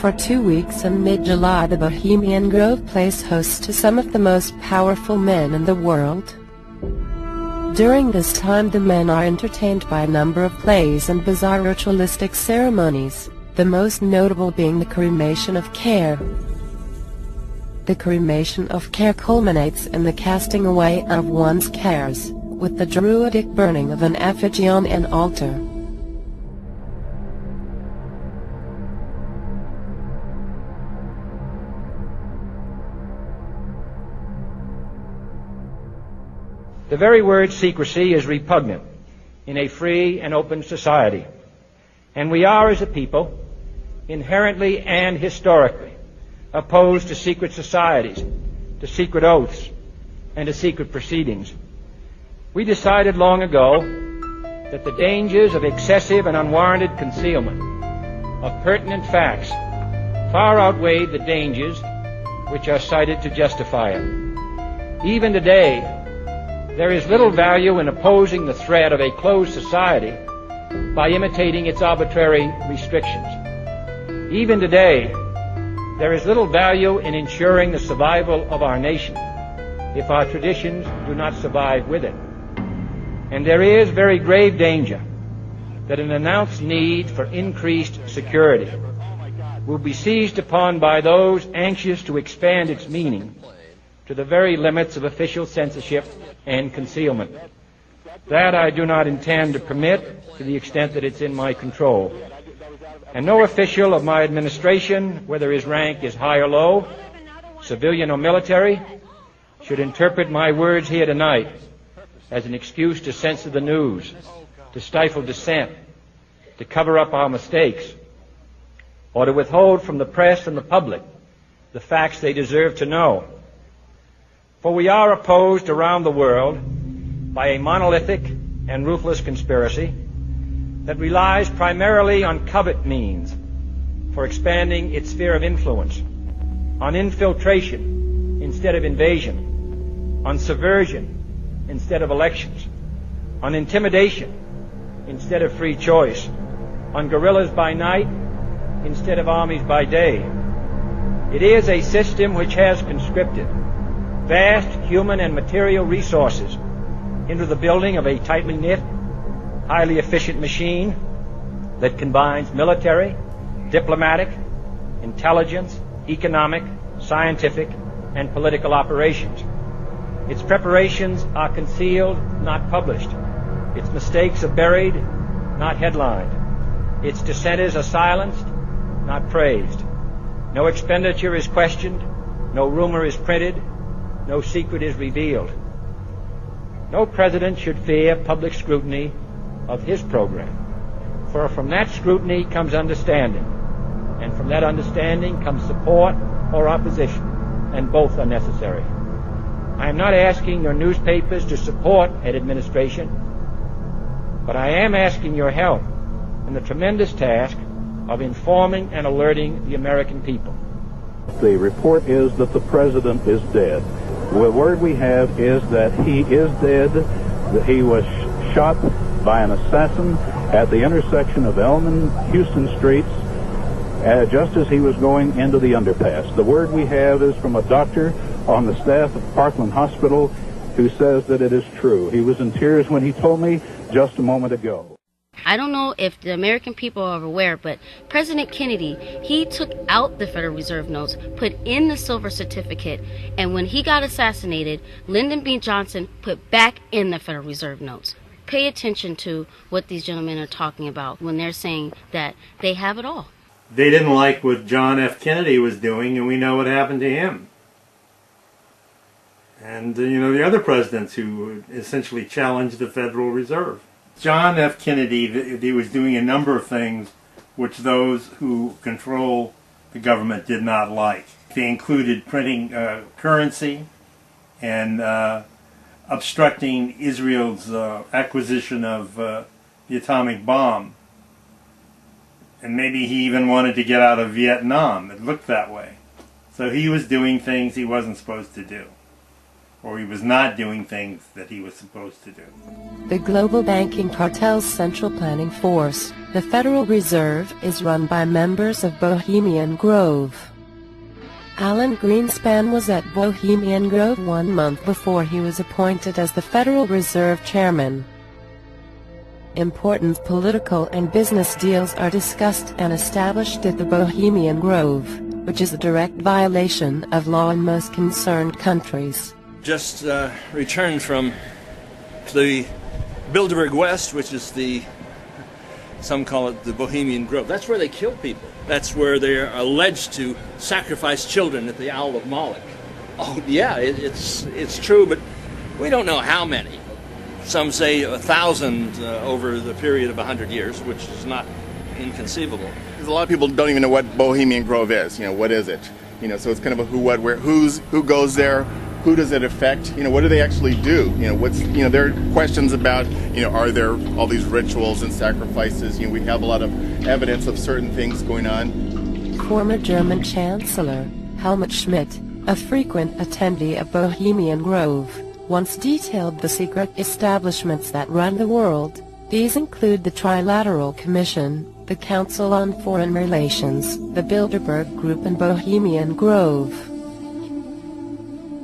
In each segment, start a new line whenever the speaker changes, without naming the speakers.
For 2 weeks in mid-July, the Bohemian Grove plays host to some of the most powerful men in the world. During this time, the men are entertained by a number of plays and bizarre ritualistic ceremonies, the most notable being the cremation of care. The cremation of care culminates in the casting away of one's cares, with the druidic burning of an effigy on an altar.
The very word secrecy is repugnant in a free and open society, and we are, as a people, inherently and historically opposed to secret societies, to secret oaths, and to secret proceedings. We decided long ago that the dangers of excessive and unwarranted concealment of pertinent facts far outweighed the dangers which are cited to justify it. Even today, there is little value in opposing the threat of a closed society by imitating its arbitrary restrictions. Even today, there is little value in ensuring the survival of our nation if our traditions do not survive with it. And there is very grave danger that an announced need for increased security will be seized upon by those anxious to expand its meaning to the very limits of official censorship and concealment. That I do not intend to permit to the extent that it's in my control. And no official of my administration, whether his rank is high or low, civilian or military, should interpret my words here tonight as an excuse to censor the news, to stifle dissent, to cover up our mistakes, or to withhold from the press and the public the facts they deserve to know. For we are opposed around the world by a monolithic and ruthless conspiracy that relies primarily on covert means for expanding its sphere of influence, on infiltration instead of invasion, on subversion instead of elections, on intimidation instead of free choice, on guerrillas by night instead of armies by day. It is a system which has conscripted vast human and material resources into the building of a tightly knit, highly efficient machine that combines military, diplomatic, intelligence, economic, scientific, and political operations. Its preparations are concealed, not published. Its mistakes are buried, not headlined. Its dissenters are silenced, not praised. No expenditure is questioned, no rumor is printed, no secret is revealed. No president should fear public scrutiny of his program, for from that scrutiny comes understanding, and from that understanding comes support or opposition, and both are necessary. I am not asking your newspapers to support an administration, but I am asking your help in the tremendous task of informing and alerting the American people.
The report is that the president is dead. The word we have is that he is dead, that he was shot by an assassin at the intersection of Elm and Houston Streets just as he was going into the underpass. The word we have is from a doctor on the staff of Parkland Hospital who says that it is true. He was in tears when he told me just a moment ago.
I don't know if the American people are aware, but President Kennedy, he took out the Federal Reserve notes, put in the silver certificate, and when he got assassinated, Lyndon B. Johnson put back in the Federal Reserve notes. Pay attention to what these gentlemen are talking about when they're saying that they have it all.
They didn't like what John F. Kennedy was doing, and we know what happened to him. And, the other presidents who essentially challenged the Federal Reserve. John F. Kennedy, he was doing a number of things which those who control the government did not like. They included printing currency and obstructing Israel's acquisition of the atomic bomb. And maybe he even wanted to get out of Vietnam. It looked that way. So he was doing things he wasn't supposed to do. Or he was not doing things that he was supposed to do.
The global banking cartel's central planning force The Federal Reserve is run by members of Bohemian Grove. Alan Greenspan was at Bohemian Grove 1 month before he was appointed as the Federal Reserve Chairman. Important political and business deals are discussed and established at the Bohemian Grove, which is a direct violation of law in most concerned countries.
Just returned from the Bilderberg West, which is some call it the Bohemian Grove. That's where they kill people. That's where they're alleged to sacrifice children at the Owl of Moloch. Oh yeah, it's true, but we don't know how many. Some say 1,000 over the period of 100 years, which is not inconceivable.
Because a lot of people don't even know what Bohemian Grove is. What is it? So it's kind of a who, what, where, who goes there, who does it affect? What do they actually do? There are questions about, are there all these rituals and sacrifices? We have a lot of evidence of certain things going on.
Former German Chancellor Helmut Schmidt, a frequent attendee of Bohemian Grove, once detailed the secret establishments that run the world. These include the Trilateral Commission, the Council on Foreign Relations, the Bilderberg Group and Bohemian Grove.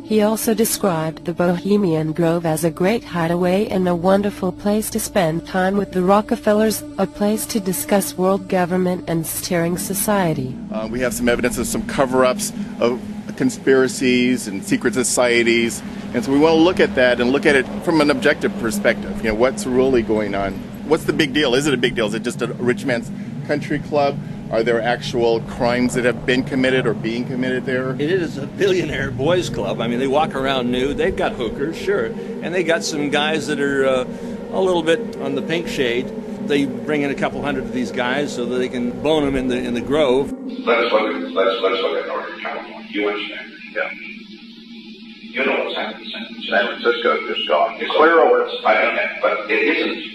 He also described the Bohemian Grove as a great hideaway and a wonderful place to spend time with the Rockefellers, a place to discuss world government and steering society.
We have some evidence of some cover-ups of conspiracies and secret societies, and so we want to look at that and look at it from an objective perspective. What's really going on? What's the big deal? Is it a big deal? Is it just a rich man's country club? Are there actual crimes that have been committed or being committed there?
It is a billionaire boys club. I mean, they walk around nude. They've got hookers, sure, and they got some guys that are a little bit on the pink shade. They bring in a couple hundred of these guys so that they can bone them in the Grove.
Let's look at Northern California. You understand? Yeah. You know what's happened in San Francisco just gone. It's clear over. I know that, but it isn't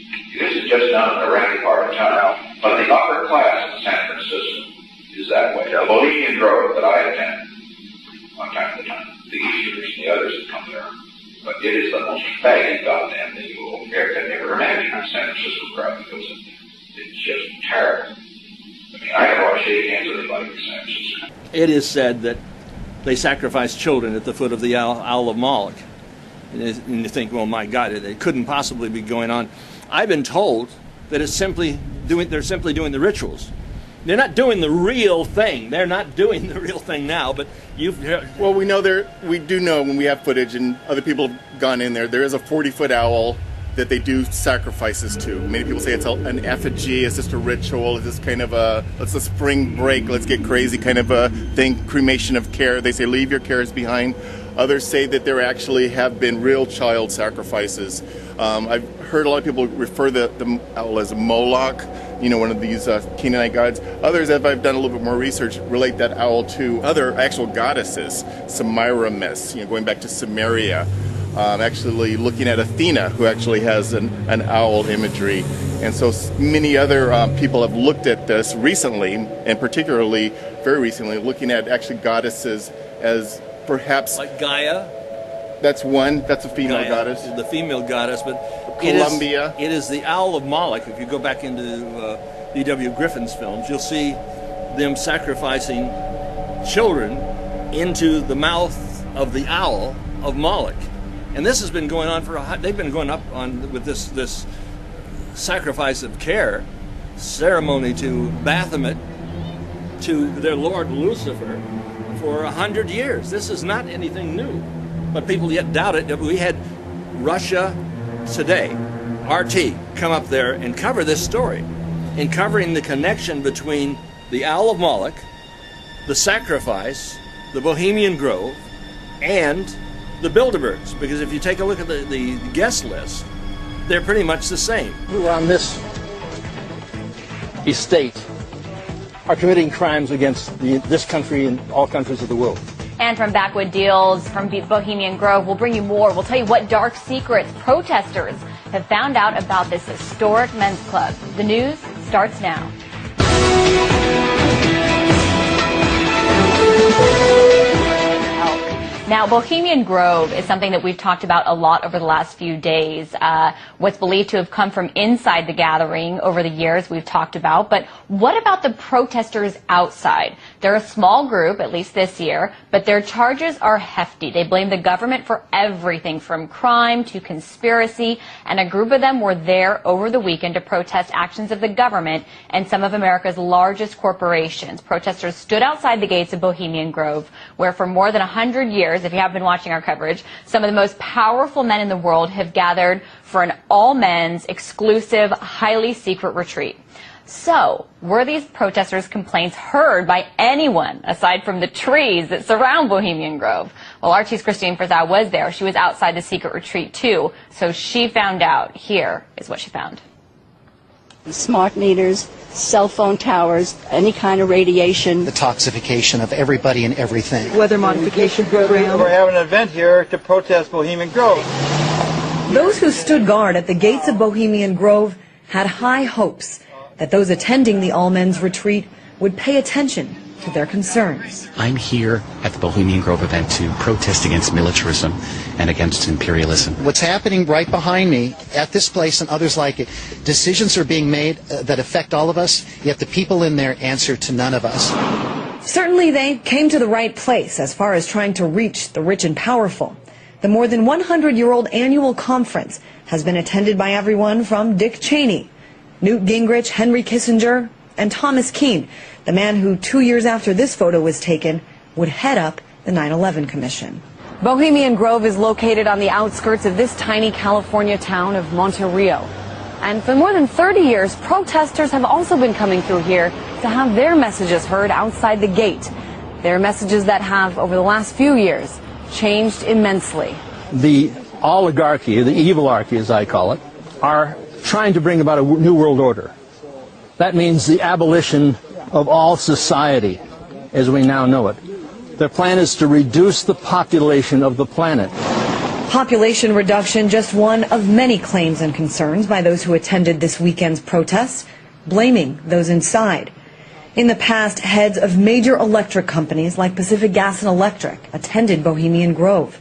just down in the ratty part of town. But the upper class in San Francisco is that way. The Bohemian Grove that I attend from time to time, the Easterners and the others that come there. But it is the most faggy goddamn thing you will ever imagine in San Francisco crowd, because it's just terrible. I mean, I never want to shake hands with anybody in San Francisco.
It is said that they sacrifice children at the foot of the Owl of Moloch. And you think, well, my God, it couldn't possibly be going on. I've been told that they're simply doing the rituals. They're not doing the real thing. They're not doing the real thing now, but you've heard.
Well, we do know when we have footage and other people have gone in there is a 40-foot owl that they do sacrifices to. Many people say it's an effigy, it's just a ritual, it's just kind of it's a spring break, let's get crazy kind of a thing, cremation of care. They say leave your cares behind. Others say that there actually have been real child sacrifices. I've heard a lot of people refer the owl as Moloch, one of these Canaanite gods. Others, as I've done a little bit more research, relate that owl to other actual goddesses, Semiramis, going back to Samaria. Actually looking at Athena, who actually has an owl imagery. And so many other people have looked at this recently, and particularly very recently, looking at actually goddesses as perhaps...
Like Gaia?
That's a female
Gaia,
goddess.
The female goddess, but
Columbia.
It is the Owl of Moloch. If you go back into D.W. Griffin's films, you'll see them sacrificing children into the mouth of the Owl of Moloch. And this has been going on they've been going up on with this sacrifice of care ceremony to Baphomet, to their Lord Lucifer, for 100 years. This is not anything new, but people yet doubt it. We had Russia Today, RT, come up there and cover this story, in covering the connection between the Owl of Moloch, the sacrifice, the Bohemian Grove, and the Bilderbergs. Because if you take a look at the guest list, they're pretty much the same.
Who on this estate are committing crimes against this country and all countries of the world.
And from Backwood Deals, from Bohemian Grove, we'll bring you more. We'll tell you what dark secrets protesters have found out about this historic men's club. The news starts now. Now, Bohemian Grove is something that we've talked about a lot over the last few days. What's believed to have come from inside the gathering over the years we've talked about. But what about the protesters outside? They're a small group, at least this year, but their charges are hefty. They blame the government for everything from crime to conspiracy, and a group of them were there over the weekend to protest actions of the government and some of America's largest corporations. Protesters stood outside the gates of Bohemian Grove, where for more than 100 years, if you have been watching our coverage, some of the most powerful men in the world have gathered for an all-men's, exclusive, highly secret retreat. So, were these protesters' complaints heard by anyone aside from the trees that surround Bohemian Grove? Well, RT's Christine Frazao was there. She was outside the secret retreat too, so she found out. Here is what she found.
Smart meters, cell phone towers, any kind of radiation.
The toxification of everybody and everything.
Weather modification program.
We're having an event here to protest Bohemian Grove.
Those who stood guard at the gates of Bohemian Grove had high hopes that those attending the all-men's retreat would pay attention to their concerns.
I'm here at the Bohemian Grove event to protest against militarism and against imperialism. What's happening right behind me at this place and others like it, decisions are being made that affect all of us, yet the people in there answer to none of us.
Certainly they came to the right place as far as trying to reach the rich and powerful. The more than 100-year-old annual conference has been attended by everyone from Dick Cheney, Newt Gingrich, Henry Kissinger, and Thomas Keane, the man who 2 years after this photo was taken would head up the 9/11 Commission. Bohemian Grove is located on the outskirts of this tiny California town of Monterey. And for more than 30 years, protesters have also been coming through here to have their messages heard outside the gate. Their messages that have, over the last few years, changed immensely.
The oligarchy, the evilarchy as I call it, are trying to bring about a new world order. That means the abolition of all society as we now know it. Their plan is to reduce the population of the planet.
Population reduction, just one of many claims and concerns by those who attended this weekend's protests, blaming those inside. In the past, heads of major electric companies like Pacific Gas and Electric attended Bohemian Grove.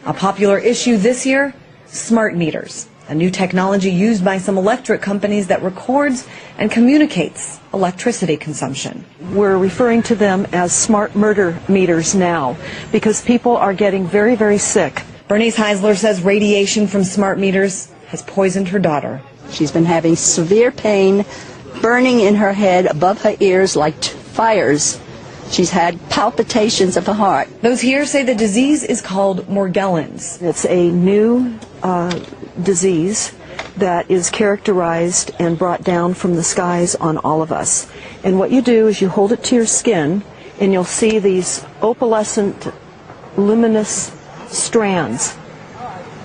A popular issue this year, smart meters, a new technology used by some electric companies that records and communicates electricity consumption.
We're referring to them as smart murder meters now because people are getting very, very sick.
Bernice Heisler says radiation from smart meters has poisoned her daughter.
She's been having severe pain, burning in her head above her ears like fires. She's had palpitations of the heart.
Those here say the disease is called Morgellons.
It's a new disease that is characterized and brought down from the skies on all of us. And what you do is you hold it to your skin and you'll see these opalescent, luminous strands.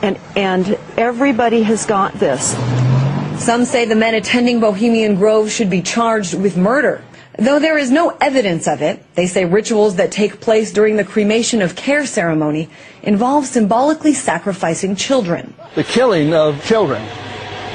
And everybody has got this.
Some say the men attending Bohemian Grove should be charged with murder. Though there is no evidence of it, they say rituals that take place during the cremation of care ceremony involve symbolically sacrificing children.
The killing of children,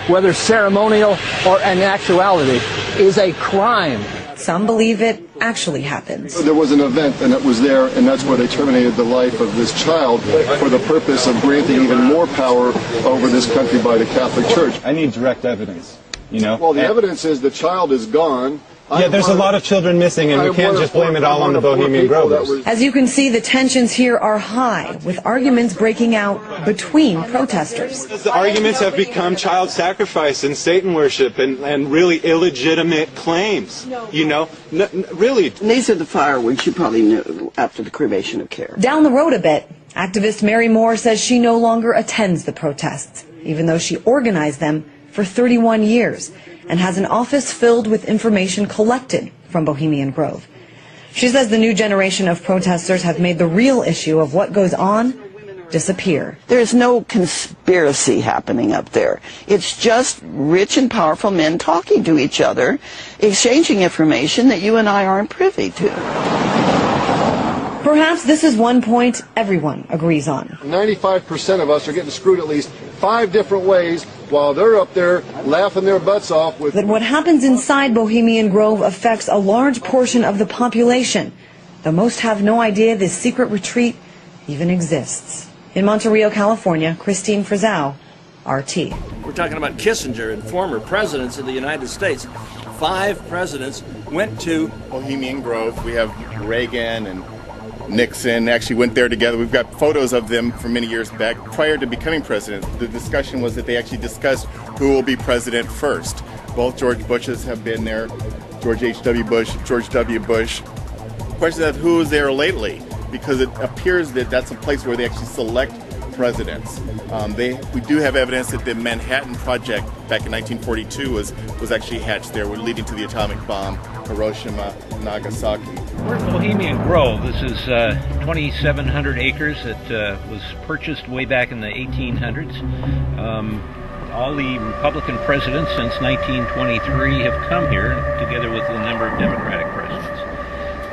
whether ceremonial or in actuality, is a crime.
Some believe it actually happens.
There was an event and it was there, and that's where they terminated the life of this child for the purpose of granting even more power over this country by the Catholic Church.
I need direct evidence, you know.
Well, the evidence is the child is gone.
Yeah, there's a lot of children missing, and we can't just blame it all on the Bohemian Grovers.
As you can see, the tensions here are high, with arguments breaking out between protesters.
The arguments have become child sacrifice and Satan worship and really illegitimate claims, you know, really.
These are the fireworks you probably knew after the cremation of care.
Down the road a bit, activist Mary Moore says she no longer attends the protests, even though she organized them for 31 years. And has an office filled with information collected from Bohemian Grove. She says the new generation of protesters have made the real issue of what goes on disappear.
There's no conspiracy happening up there. It's just rich and powerful men talking to each other, exchanging information that you and I aren't privy to.
Perhaps this is one point everyone agrees on.
95% of us are getting screwed at least 5 different ways while they're up there laughing their butts off with...
That what happens inside Bohemian Grove affects a large portion of the population. Though most have no idea this secret retreat even exists. In Monte Rio, California, Christine Frizzau, RT.
We're talking about Kissinger and former presidents of the United States. 5 presidents went to
Bohemian Grove. We have Reagan and Nixon actually went there together. We've got photos of them from many years back. Prior to becoming president, the discussion was that they actually discussed who will be president first. Both George Bushes have been there, George H.W. Bush, George W. Bush. The question is who is there lately, because it appears that that's a place where they actually select presidents. We do have evidence that the Manhattan Project back in 1942 was actually hatched there, leading to the atomic bomb, Hiroshima, Nagasaki.
We're in Bohemian Grove. This is 2,700 acres that was purchased way back in the 1800s. All the Republican presidents since 1923 have come here, together with a number of Democratic presidents.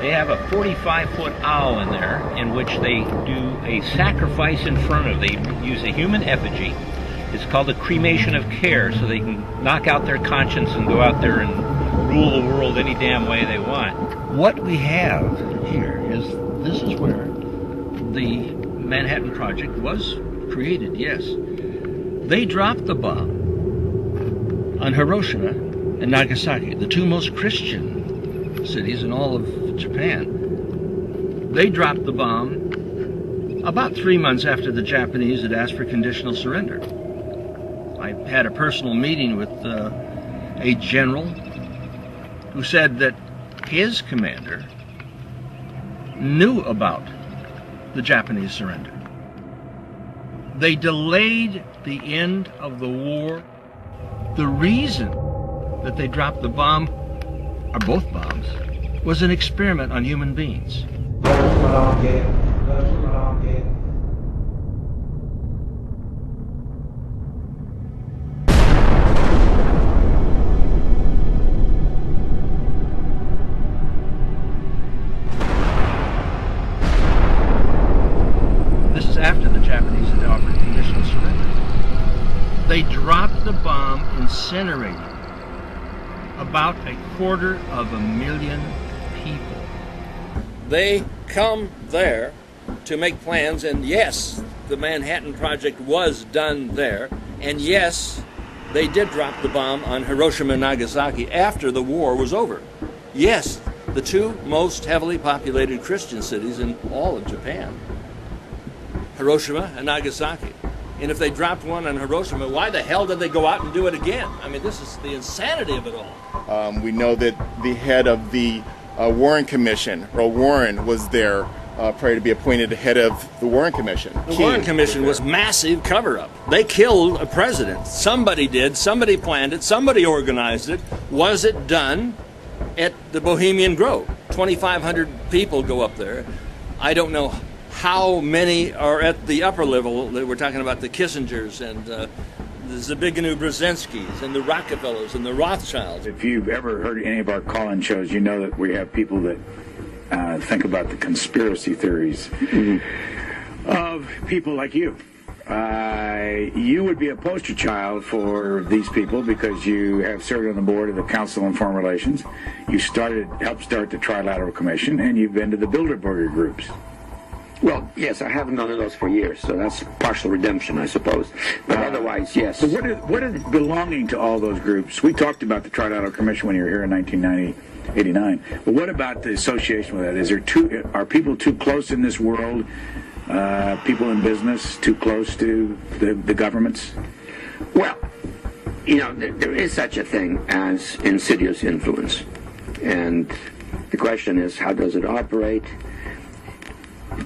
They have a 45-foot owl in there in which they do a sacrifice in front of. They use a human effigy. It's called a cremation of care, so they can knock out their conscience and go out there and rule the world any damn way they want. What we have here is, this is where the Manhattan Project was created, yes. They dropped the bomb on Hiroshima and Nagasaki, the 2 most Christian cities in all of Japan. They dropped the bomb about 3 months after the Japanese had asked for conditional surrender. I had a personal meeting with a general who said that his commander knew about the Japanese surrender. They delayed the end of the war. The reason that they dropped the bomb, or both bombs, was an experiment on human beings. This is after the Japanese had offered conditional surrender. They dropped the bomb, incinerating about 250,000 people.
They come there to make plans, and yes, the Manhattan Project was done there, and yes, they did drop the bomb on Hiroshima and Nagasaki after the war was over. Yes, the 2 most heavily populated Christian cities in all of Japan, Hiroshima and Nagasaki. And if they dropped one on Hiroshima, why the hell did they go out and do it again? I mean, this is the insanity of it all.
We know that the head of the Warren Commission, Earl Warren, was there prior to be appointed head of the Warren Commission.
The Warren Commission was massive cover-up. They killed a president. Somebody did. Somebody planned it. Somebody organized it. Was it done at the Bohemian Grove? 2,500 people go up there. I don't know how many are at the upper level. We're talking about the Kissingers and the Zbigniew Brzezinskis and the Rockefellers and the Rothschilds.
If you've ever heard any of our call-in shows, you know that we have people that think about the conspiracy theories of people like you. You would be a poster child for these people because you have served on the board of the Council on Foreign Relations. You helped start the Trilateral Commission, and you've been to the Bilderberg groups.
Well, yes, I haven't done those for years, so that's partial redemption, I suppose. But otherwise, yes.
So what is belonging to all those groups? We talked about the Trilateral Commission when you were here in 1989. But what about the association with that? Are people too close in this world? People in business too close to the governments?
Well, you know, there is such a thing as insidious influence. And the question is, how does it operate?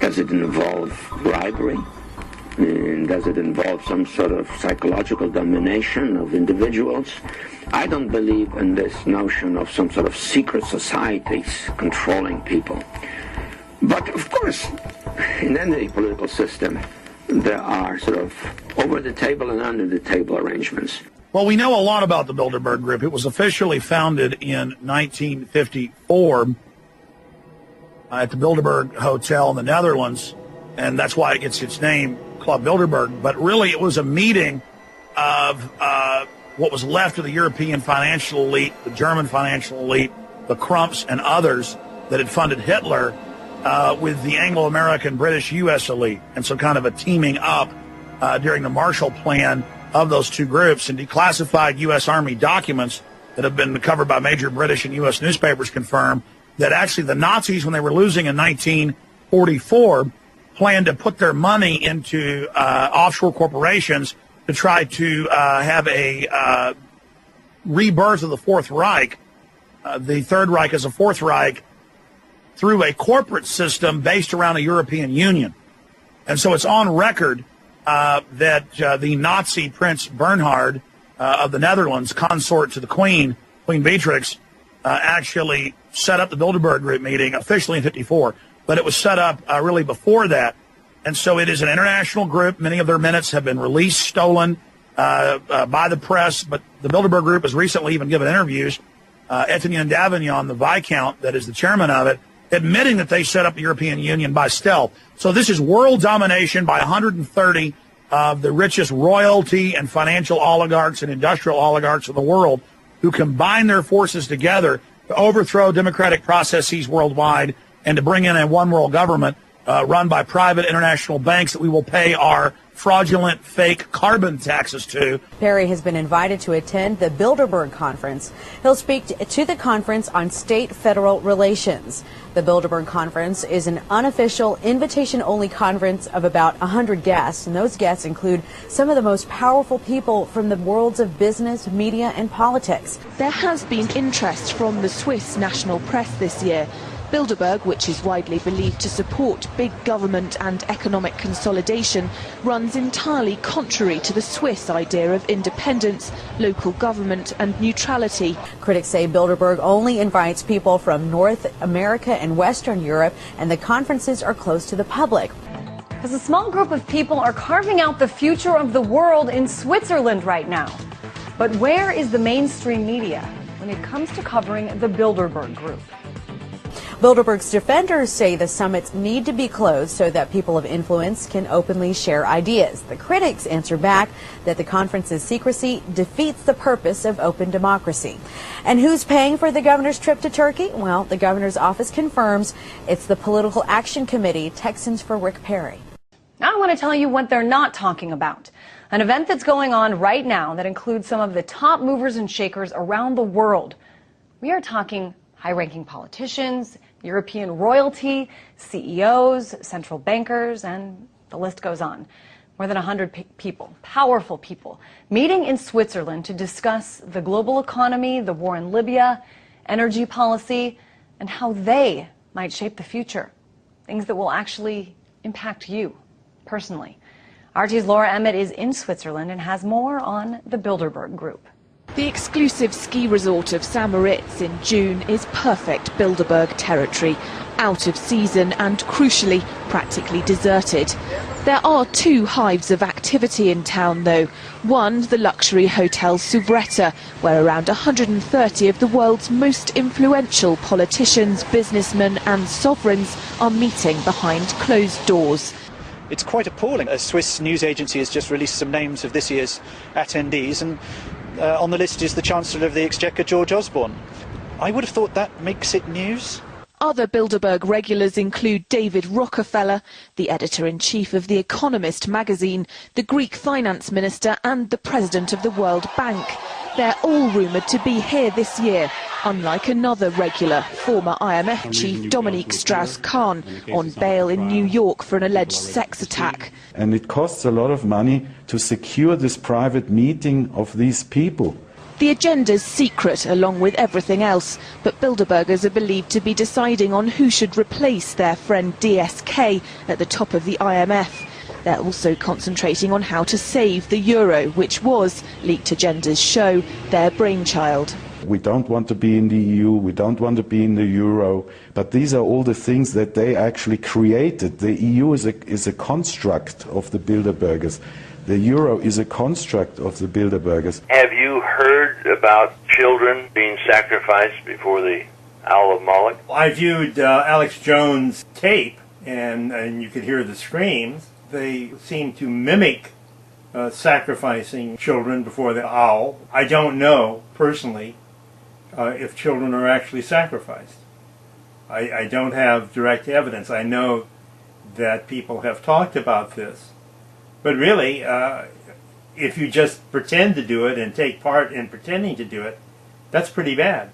Does it involve bribery? And does it involve some sort of psychological domination of individuals? I don't believe in this notion of some sort of secret societies controlling people. But of course, in any political system, there are sort of over-the-table and under-the-table arrangements.
Well, we know a lot about the Bilderberg Group. It was officially founded in 1954 at the Bilderberg Hotel in the Netherlands, and that's why it gets its name, Club Bilderberg. But really, it was a meeting of what was left of the European financial elite, the German financial elite, the Krumps and others that had funded Hitler with the Anglo-American, British, U.S. elite, and so kind of a teaming up during the Marshall Plan of those two groups. And declassified U.S. Army documents that have been covered by major British and U.S. newspapers confirm that actually the Nazis, when they were losing in 1944, planned to put their money into offshore corporations to try to have a rebirth of the Fourth Reich, the Third Reich as a Fourth Reich, through a corporate system based around a European Union. And so it's on record that the Nazi Prince Bernhard of the Netherlands, consort to the Queen Beatrix, actually set up the Bilderberg Group meeting officially in 1954, but it was set up really before that. And so it is an international group. Many of their minutes have been released, stolen by the press, but the Bilderberg Group has recently even given interviews. Etienne Davignon, the Viscount that is the chairman of it, admitting that they set up the European Union by stealth. So this is world domination by 130 of the richest royalty and financial oligarchs and industrial oligarchs of the world, who combine their forces together to overthrow democratic processes worldwide and to bring in a one world government run by private international banks that we will pay our fraudulent fake carbon taxes to.
Perry has been invited to attend the Bilderberg conference. He'll speak to the conference on state-federal relations. The Bilderberg conference is an unofficial, invitation-only conference of about 100 guests, and those guests include some of the most powerful people from the worlds of business, media, and politics.
There has been interest from the Swiss national press this year. Bilderberg, which is widely believed to support big government and economic consolidation, runs entirely contrary to the Swiss idea of independence, local government and neutrality.
Critics say Bilderberg only invites people from North America and Western Europe, and the conferences are closed to the public.
Because a small group of people are carving out the future of the world in Switzerland right now. But where is the mainstream media when it comes to covering the Bilderberg Group?
Bilderberg's defenders say the summits need to be closed so that people of influence can openly share ideas. The critics answer back that the conference's secrecy defeats the purpose of open democracy. And who's paying for the governor's trip to Turkey? Well, the governor's office confirms it's the Political Action Committee. Texans for Rick Perry.
Now I want to tell you what they're not talking about. An event that's going on right now that includes some of the top movers and shakers around the world. We are talking high-ranking politicians, European royalty, CEOs, central bankers, and the list goes on. More than 100 people, powerful people, meeting in Switzerland to discuss the global economy, the war in Libya, energy policy, and how they might shape the future. Things that will actually impact you personally. RT's Laura Emmett is in Switzerland and has more on the Bilderberg Group.
The exclusive ski resort of St. Moritz in June is perfect Bilderberg territory, out of season and, crucially, practically deserted. There are two hives of activity in town, though. One, the luxury hotel Souvretta, where around 130 of the world's most influential politicians, businessmen and sovereigns are meeting behind closed doors.
It's quite appalling. A Swiss news agency has just released some names of this year's attendees, and on the list is the Chancellor of the Exchequer, George Osborne. I would have thought that makes it news.
Other Bilderberg regulars include David Rockefeller, the editor-in-chief of The Economist magazine, the Greek finance minister and the president of the World Bank. They're all rumoured to be here this year, unlike another regular, former IMF chief Dominique Strauss-Kahn, on bail in New York for an alleged sex attack.
And it costs a lot of money to secure this private meeting of these people.
The agenda's secret, along with everything else, but Bilderbergers are believed to be deciding on who should replace their friend DSK at the top of the IMF. They're also concentrating on how to save the euro, which was, leaked agendas show, their brainchild.
We don't want to be in the EU, we don't want to be in the euro, but these are all the things that they actually created. The EU is a construct of the Bilderbergers. The euro is a construct of the Bilderbergers.
Have you heard about children being sacrificed before the Owl of Moloch?
I viewed Alex Jones' tape, and you could hear the screams. They seem to mimic sacrificing children before the owl. I don't know, personally, if children are actually sacrificed. I don't have direct evidence. I know that people have talked about this. But really, if you just pretend to do it and take part in pretending to do it, that's pretty bad.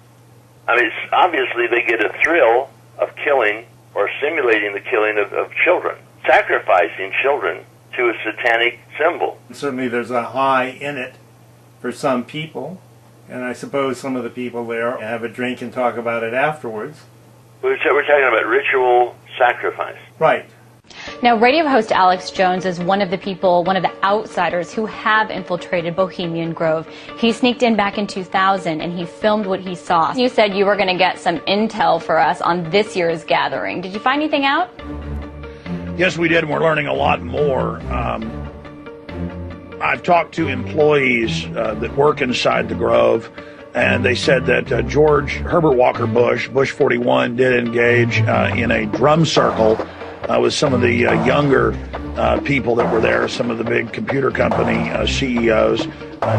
I mean, obviously they get a thrill of killing or simulating the killing of children, sacrificing children to a satanic symbol.
And certainly there's a high in it for some people, and I suppose some of the people there have a drink and talk about it afterwards.
We're talking about ritual sacrifice.
Right.
Now, radio host Alex Jones is one of the outsiders who have infiltrated Bohemian Grove. He sneaked in back in 2000 and he filmed what he saw. You said you were going to get some intel for us on this year's gathering. Did you find anything out?
Yes, we did, and we're learning a lot more. I've talked to employees that work inside the Grove, and they said that George Herbert Walker Bush, Bush 41, did engage in a drum circle with some of the younger people that were there, some of the big computer company CEOs.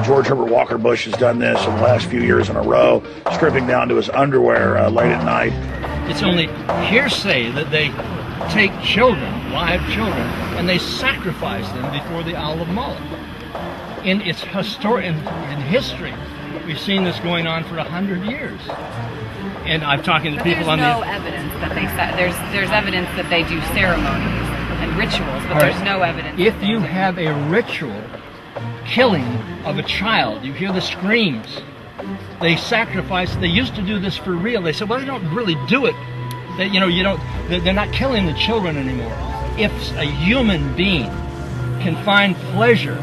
George Herbert Walker Bush has done this in the last few years in a row, stripping down to his underwear late at night.
It's only hearsay that they take children, live children, and they sacrifice them before the Owl of Moloch. In its in history, we've seen this going on for 100 years. And I'm talking to people on the...
There's no evidence that there's evidence that they do ceremonies and rituals, but there's no evidence.
If you have a ritual killing of a child, you hear the screams, they sacrifice. They used to do this for real. They said, well, they don't really do it. They're not killing the children anymore. If a human being can find pleasure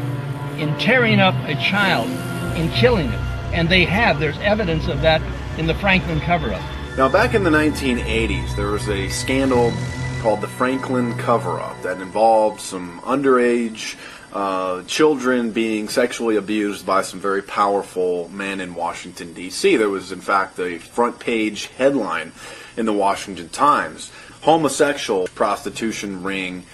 in tearing up a child, in killing it, and there's evidence of that in the Franklin cover-up.
Now, back in the 1980s, there was a scandal called the Franklin cover-up that involved some underage children being sexually abused by some very powerful men in Washington, D.C. There was, in fact, a front-page headline in the Washington Times: homosexual prostitution ring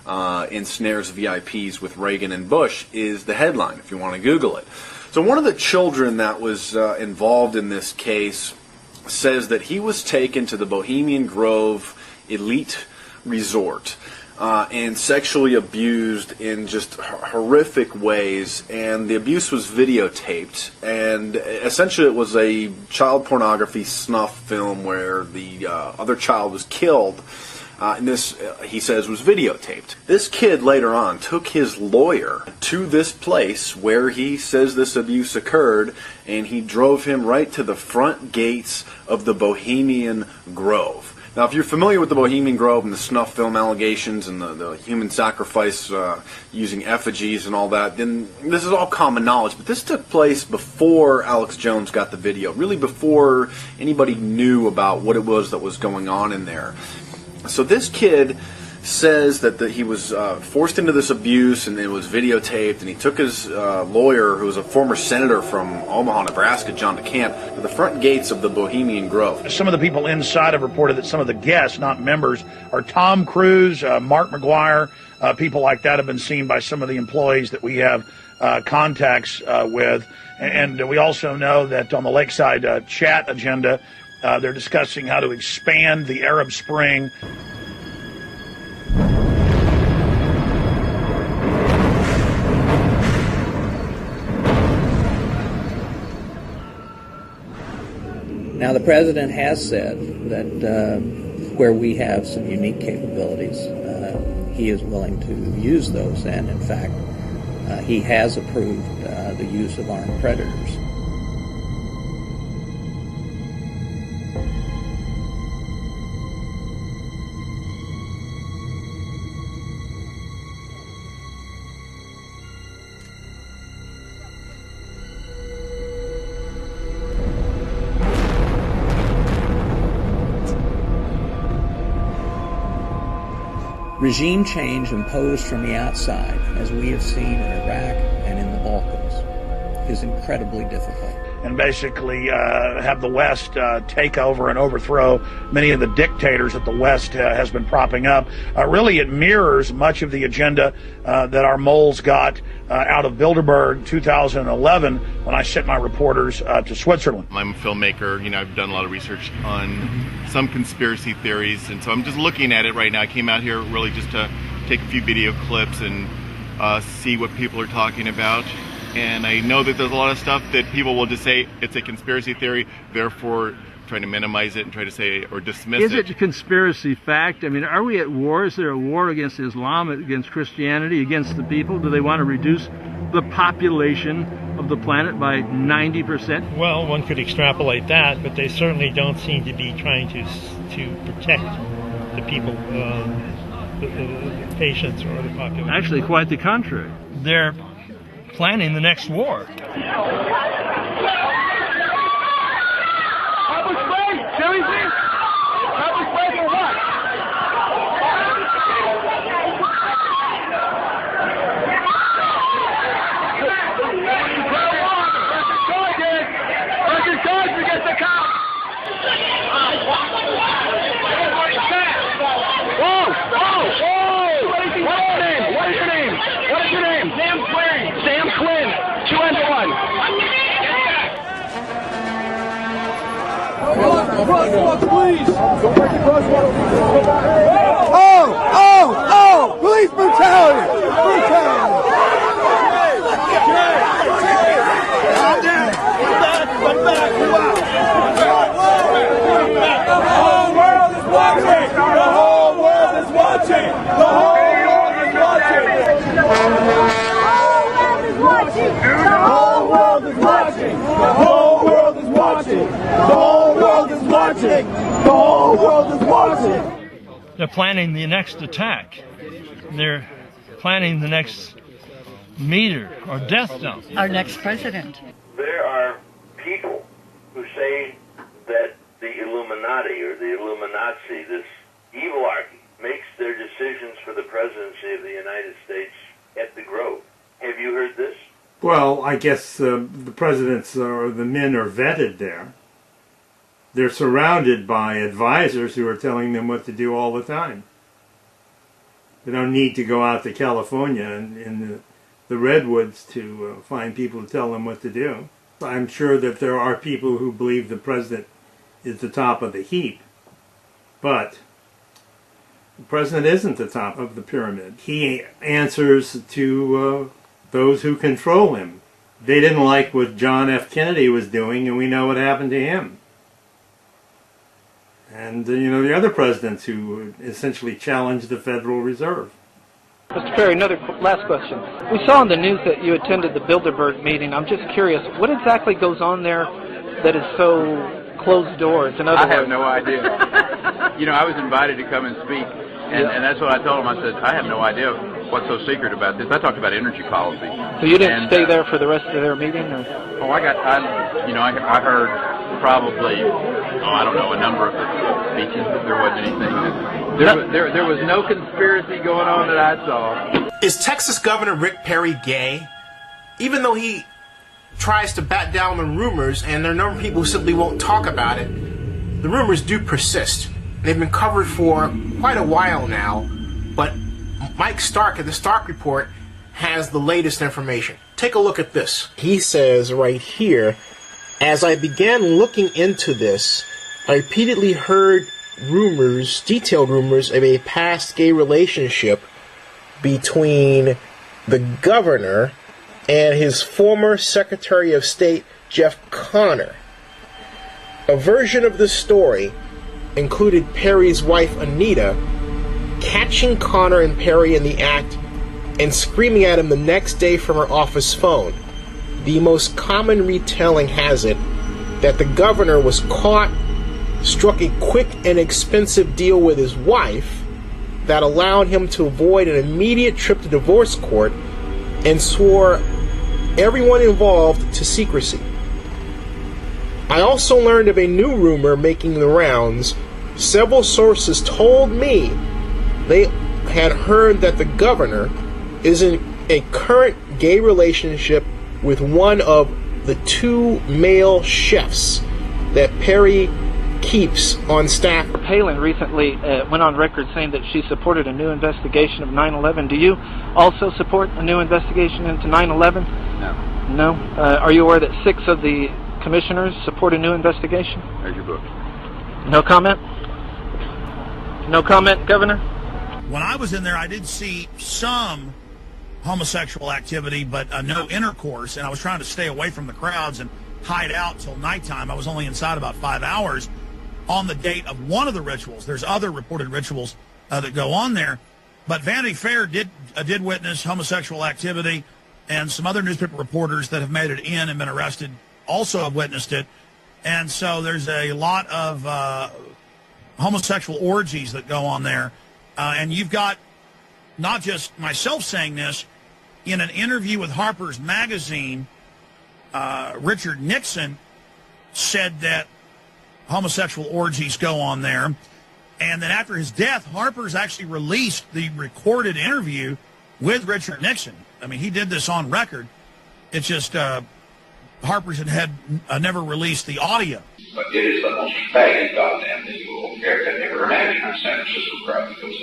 ensnares VIPs with Reagan and Bush is the headline, if you want to Google it. So one of the children that was involved in this case says that he was taken to the Bohemian Grove Elite Resort and sexually abused in just horrific ways, and the abuse was videotaped, and essentially it was a child pornography snuff film where the other child was killed. And this, he says, was videotaped. This kid later on took his lawyer to this place where he says this abuse occurred, and he drove him right to the front gates of the Bohemian Grove. Now, if you're familiar with the Bohemian Grove and the snuff film allegations and the human sacrifice using effigies and all that, then this is all common knowledge. But this took place before Alex Jones got the video, really before anybody knew about what it was that was going on in there. So this kid says that he was forced into this abuse and it was videotaped, and he took his lawyer, who was a former senator from Omaha, Nebraska, John DeCamp, to the front gates of the Bohemian Grove.
Some of the people inside have reported that some of the guests, not members, are Tom Cruise, Mark McGuire, people like that have been seen by some of the employees that we have contacts with. And we also know that on the Lakeside chat agenda, they're discussing how to expand the Arab Spring.
Now, the president has said that where we have some unique capabilities, he is willing to use those, and in fact, he has approved the use of armed predators. Regime change imposed from the outside, as we have seen in Iraq and in the Balkans, is incredibly difficult.
and basically have the West take over and overthrow many of the dictators that the West has been propping up. Really, it mirrors much of the agenda that our moles got out of Bilderberg 2011 when I sent my reporters to Switzerland.
I'm a filmmaker. I've done a lot of research on some conspiracy theories, and so I'm just looking at it right now. I came out here really just to take a few video clips and see what people are talking about. And I know that there's a lot of stuff that people will just say it's a conspiracy theory, therefore trying to minimize it and try to say or dismiss it.
Is it a conspiracy fact? I mean, are we at war? Is there a war against Islam, against Christianity, against the people? Do they want to reduce the population of the planet by 90%?
Well, one could extrapolate that, but they certainly don't seem to be trying to protect the people, the patients or the population.
Actually, quite the contrary.
They're planning the next war.
Oh! Police brutality! The whole world is watching! The whole world is watching! The whole world is watching! The whole world is watching! The whole world is watching! The whole world is watching! The whole world is watching!
They're planning the next attack. They're planning the next meter or death dump.
Our next president.
There are people who say that the Illuminati or the Illuminazi, this evilarchy, makes their decisions for the presidency of the United States at the Grove. Have you heard this?
Well, I guess the presidents or the men are vetted there. They're surrounded by advisors who are telling them what to do all the time. They don't need to go out to California and in the redwoods to find people to tell them what to do. I'm sure that there are people who believe the president is the top of the heap, but the president isn't the top of the pyramid. He answers to those who control him. They didn't like what John F. Kennedy was doing, and we know what happened to him. And, the other presidents who essentially challenged the Federal Reserve.
Mr. Perry, another last question. We saw on the news that you attended the Bilderberg meeting. I'm just curious, what exactly goes on there that is so closed doors? In other
I have
words,
no idea. I was invited to come and speak, and that's what I told him. I said, I have no idea what's so secret about this. I talked about energy policy.
So you didn't stay there for the rest of their meeting? Or?
Oh, I heard probably, I don't know, a number of the speeches, but there wasn't anything. There was no conspiracy going on that I saw.
Is Texas Governor Rick Perry gay? Even though he tries to bat down the rumors, and there are a number of people who simply won't talk about it, the rumors do persist. They've been covered for quite a while now, but Mike Stark at the Stark Report has the latest information. Take a look at this. He says right here, as I began looking into this, I repeatedly heard rumors, detailed rumors of a past gay relationship between the governor and his former Secretary of State, Jeff Connor. A version of the story included Perry's wife, Anita, catching Connor and Perry in the act and screaming at him the next day from her office phone. The most common retelling has it that the governor was caught, struck a quick and expensive deal with his wife that allowed him to avoid an immediate trip to divorce court, and swore everyone involved to secrecy. I also learned of a new rumor making the rounds. Several sources told me they had heard that the governor is in a current gay relationship with one of the 2 male chefs that Perry keeps on staff.
Palin recently went on record saying that she supported a new investigation of 9/11. Do you also support a new investigation into 9/11?
No.
No? Are you aware that 6 of the commissioners support a new investigation?
There's your book.
No comment? No comment, Governor?
When I was in there, I did see some homosexual activity, but no intercourse, and I was trying to stay away from the crowds and hide out till nighttime. I was only inside about 5 hours on the date of one of the rituals. There's other reported rituals that go on there, but Vanity Fair did witness homosexual activity, and some other newspaper reporters that have made it in and been arrested also have witnessed it. And so there's a lot of homosexual orgies that go on there. And you've got not just myself saying this. In an interview with Harper's Magazine, Richard Nixon said that homosexual orgies go on there. And then after his death, Harper's actually released the recorded interview with Richard Nixon. I mean, he did this on record. It's just Harper's had never released the audio.
But it is the most faggot goddamn thing you will ever imagine on San Francisco crowd, because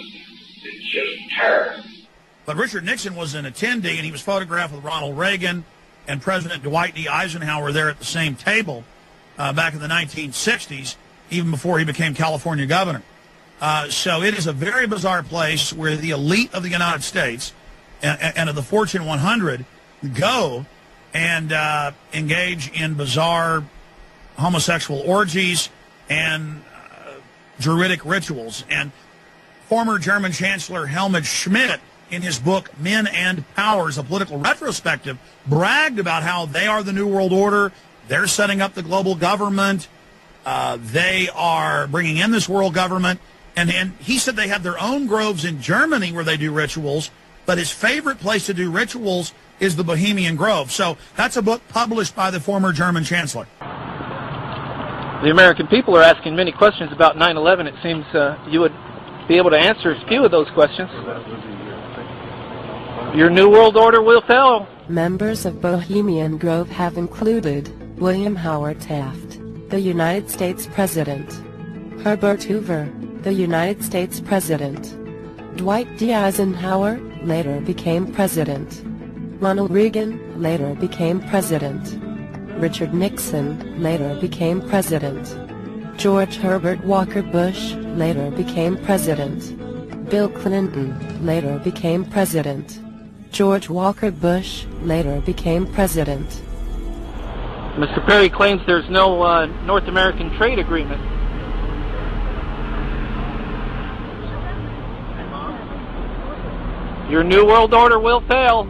it's just terrible.
But Richard Nixon was an attendee, and he was photographed with Ronald Reagan and President Dwight D. Eisenhower there at the same table back in the 1960s, even before he became California governor. So it is a very bizarre place where the elite of the United States and of the Fortune 100 go and engage in bizarre homosexual orgies and druidic rituals. And former German Chancellor Helmut Schmidt, in his book Men and Powers, a political retrospective, bragged about how they are the New World Order. They're setting up the global government. They are bringing in this world government. And he said they have their own groves in Germany where they do rituals, but his favorite place to do rituals is the Bohemian Grove. So that's a book published by the former German Chancellor.
The American people are asking many questions about 9/11. It seems you would be able to answer a few of those questions. Your New World Order will fail.
Members of Bohemian Grove have included William Howard Taft, the United States President; Herbert Hoover, the United States President; Dwight D. Eisenhower, later became President; Ronald Reagan, later became President; Richard Nixon, later became President; George Herbert Walker Bush, later became President; Bill Clinton, later became President; George Walker Bush, later became President.
Mr. Perry claims there's no North American trade agreement. Your New World Order will fail.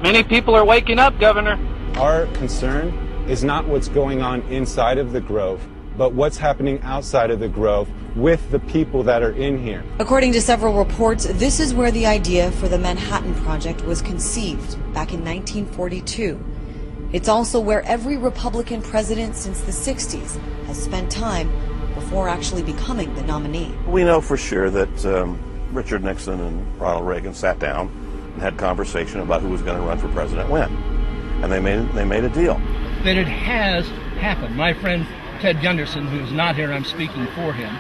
Many people are waking up, Governor.
Our concern is not what's going on inside of the Grove, but what's happening outside of the Grove with the people that are in here.
According to several reports, this is where the idea for the Manhattan Project was conceived back in 1942. It's also where every Republican president since the 60s has spent time before actually becoming the nominee.
We know for sure that Richard Nixon and Ronald Reagan sat down and had conversation about who was going to run for president when. And they made a deal.
That it has happened. My friend Ted Gunderson, who's not here, I'm speaking for him,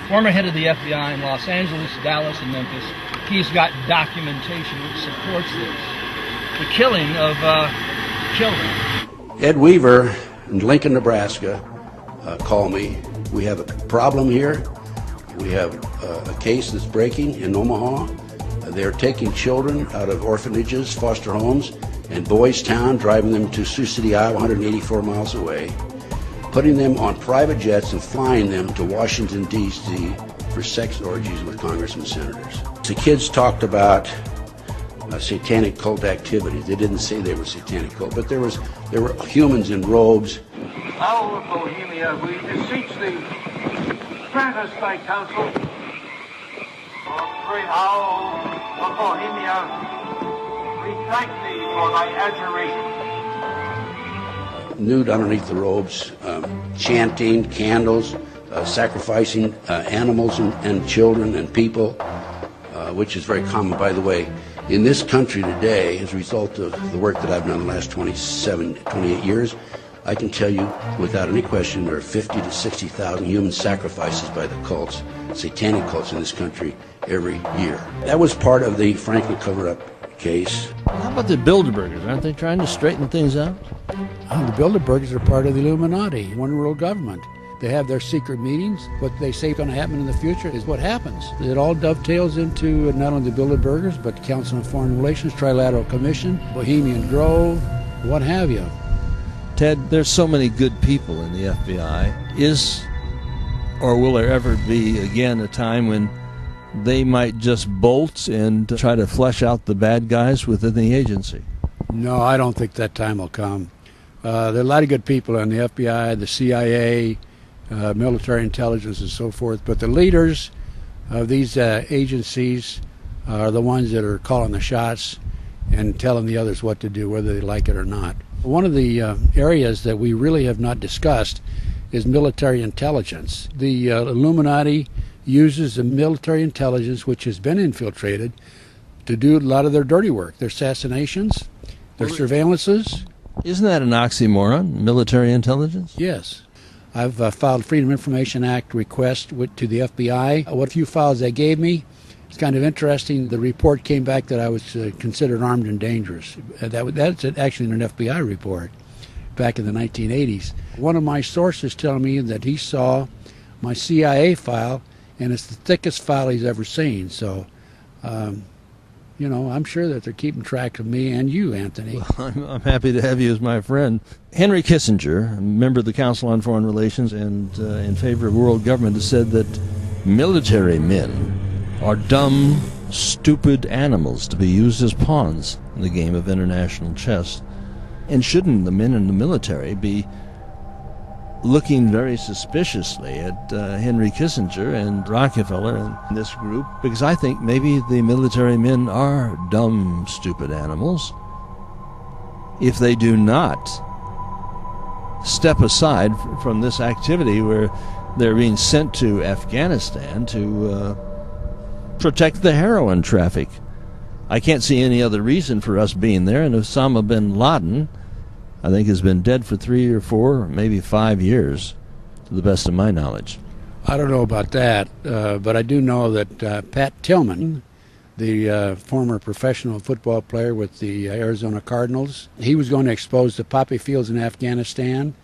former head of the FBI in Los Angeles, Dallas, and Memphis, he's got documentation which supports this. The killing of children.
Ed Weaver in Lincoln, Nebraska, called me. We have a problem here. We have a case that's breaking in Omaha. They're taking children out of orphanages, foster homes, and Boys Town, driving them to Sioux City, Iowa, 184 miles away, putting them on private jets and flying them to Washington, D.C. for sex orgies with congressmen and senators. The kids talked about satanic cult activity. They didn't say they were satanic cult, but there were humans in robes.
Owl of Bohemia, we beseech thee, grant us thy counsel. O great owl of Bohemia, we thank thee for thy adjuration.
Nude underneath the robes, chanting, candles, sacrificing animals and children and people, which is very common, by the way, In this country today, as a result of the work that I've done the last 28 years, I can tell you without any question there are 50 to 60,000 human sacrifices by the cults, satanic cults in this country every year. That was part of the Franklin cover-up case.
How about the Bilderbergers? Aren't they trying to straighten things out?
The Bilderbergers are part of the Illuminati, one world government. They have their secret meetings. What they say is going to happen in the future is what happens. It all dovetails into not only the Bilderbergers, but the Council on Foreign Relations, Trilateral Commission, Bohemian Grove, what have you.
Ted, there's so many good people in the FBI. Is, or will there ever be again a time when they might just bolt and try to flesh out the bad guys within the agency?
No, I don't think that time will come. There are a lot of good people in the FBI, the CIA, military intelligence and so forth, but the leaders of these agencies are the ones that are calling the shots and telling the others what to do, whether they like it or not. One of the areas that we really have not discussed is military intelligence. The Illuminati uses the military intelligence, which has been infiltrated, to do a lot of their dirty work, their assassinations, their surveillances.
Isn't that an oxymoron, military intelligence?
Yes. I've filed Freedom of Information Act request to the FBI. What few files they gave me, it's kind of interesting. The report came back that I was considered armed and dangerous. That's actually an FBI report back in the 1980s. One of my sources telling me that he saw my CIA file, and it's the thickest file he's ever seen. So, you know, I'm sure that they're keeping track of me and you, Anthony.
Well, I'm happy to have you as my friend. Henry Kissinger, a member of the Council on Foreign Relations and in favor of world government, has said that military men are dumb, stupid animals to be used as pawns in the game of international chess. And shouldn't the men in the military be looking very suspiciously at Henry Kissinger and Rockefeller and this group? Because I think maybe the military men are dumb, stupid animals if they do not step aside from this activity where they're being sent to Afghanistan to protect the heroin traffic. I can't see any other reason for us being there, and Osama bin Laden, I think, has been dead for 3 or 4 or maybe 5 years, to the best of my knowledge.
I don't know about that, but I do know that Pat Tillman, the former professional football player with the Arizona Cardinals, he was going to expose the poppy fields in Afghanistan,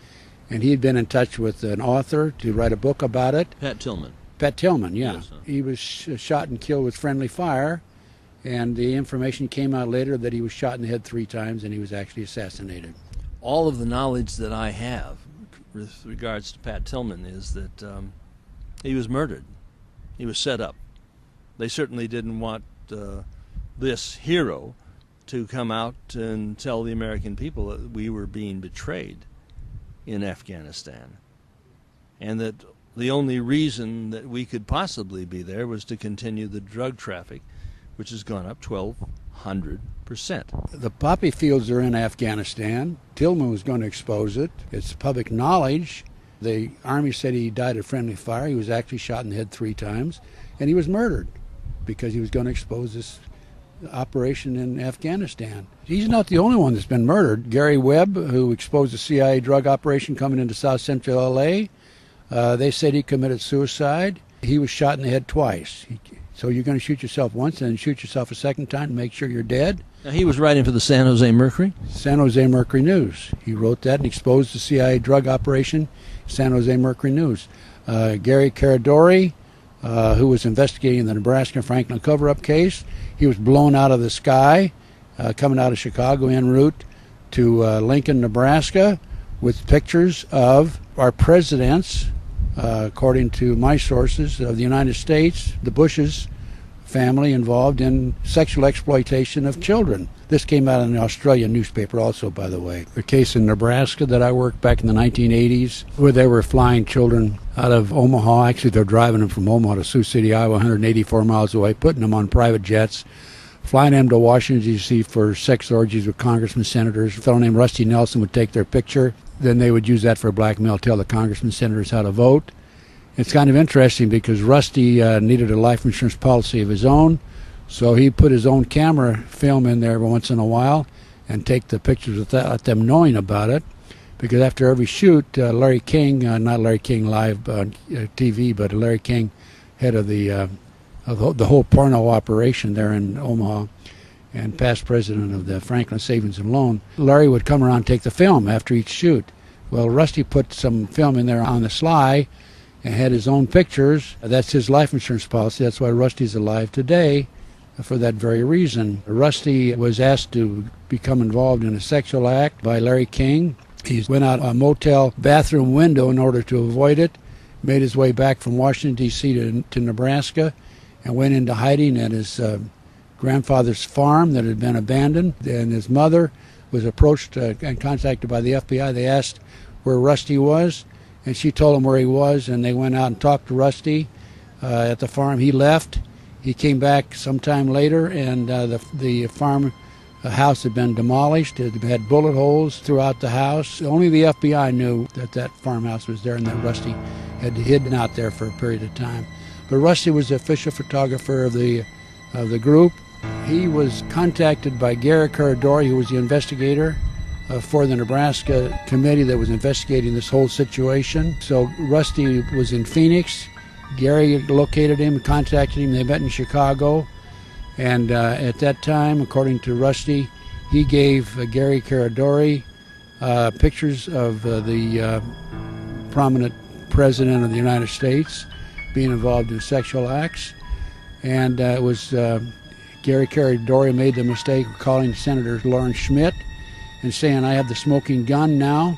and he had been in touch with an author to write a book about it.
Pat Tillman.
Pat Tillman, yeah.
Yes,
he was shot and killed with friendly fire, and the information came out later that he was shot in the head 3 times and he was actually assassinated.
All of the knowledge that I have with regards to Pat Tillman is that he was murdered. He was set up. They certainly didn't want this hero to come out and tell the American people that we were being betrayed in Afghanistan, and that the only reason that we could possibly be there was to continue the drug traffic, which has gone up 1,200%.
The poppy fields are in Afghanistan. Tillman was going to expose it. It's public knowledge. The Army said he died of friendly fire. He was actually shot in the head 3 times, and he was murdered because he was going to expose this operation in Afghanistan. He's not the only one that's been murdered. Gary Webb, who exposed the CIA drug operation coming into South Central L.A., they said he committed suicide. He was shot in the head twice. So you're going to shoot yourself once and then shoot yourself a second time to make sure you're dead?
Now, he was writing for the San Jose Mercury?
San Jose Mercury News. He wrote that and exposed the CIA drug operation, San Jose Mercury News. Gary Caradori, who was investigating the Nebraska Franklin cover-up case, he was blown out of the sky coming out of Chicago en route to Lincoln, Nebraska, with pictures of our presidents, according to my sources, of the United States, the Bush's family involved in sexual exploitation of children. This came out in an Australian newspaper also, by the way. A case in Nebraska that I worked back in the 1980s where they were flying children out of Omaha. Actually, they're driving them from Omaha to Sioux City, Iowa, 184 miles away, putting them on private jets, flying them to Washington, D.C. for sex orgies with congressmen, senators. A fellow named Rusty Nelson would take their picture. Then they would use that for blackmail, tell the congressmen, senators how to vote. It's kind of interesting because Rusty needed a life insurance policy of his own, So he put his own camera film in there every once in a while and take the pictures without them knowing about it. Because after every shoot, Larry King, not Larry King live on TV, but Larry King, head of the whole porno operation there in Omaha, and past president of the Franklin Savings and Loan, Larry would come around and take the film after each shoot. Well, Rusty put some film in there on the sly and had his own pictures. That's his life insurance policy. That's why Rusty's alive today, for that very reason. Rusty was asked to become involved in a sexual act by Larry King. He went out a motel bathroom window in order to avoid it, made his way back from Washington, D.C. to Nebraska, and went into hiding at his grandfather's farm that had been abandoned. And his mother was approached and contacted by the FBI. They asked where Rusty was, and she told them where he was, and they went out and talked to Rusty at the farm. He left. He came back sometime later, and the farm house had been demolished. It had bullet holes throughout the house. Only the FBI knew that farmhouse was there and that Rusty had hidden out there for a period of time. But Rusty was the official photographer of the group. He was contacted by Gary Caradori, who was the investigator for the Nebraska committee that was investigating this whole situation. So Rusty was in Phoenix. Gary located him and contacted him. They met in Chicago. And at that time, according to Rusty, he gave Gary Caradori pictures of the prominent president of the United States being involved in sexual acts. And it was Gary Caradori made the mistake of calling Senator Lawrence Schmidt and saying, "I have the smoking gun now."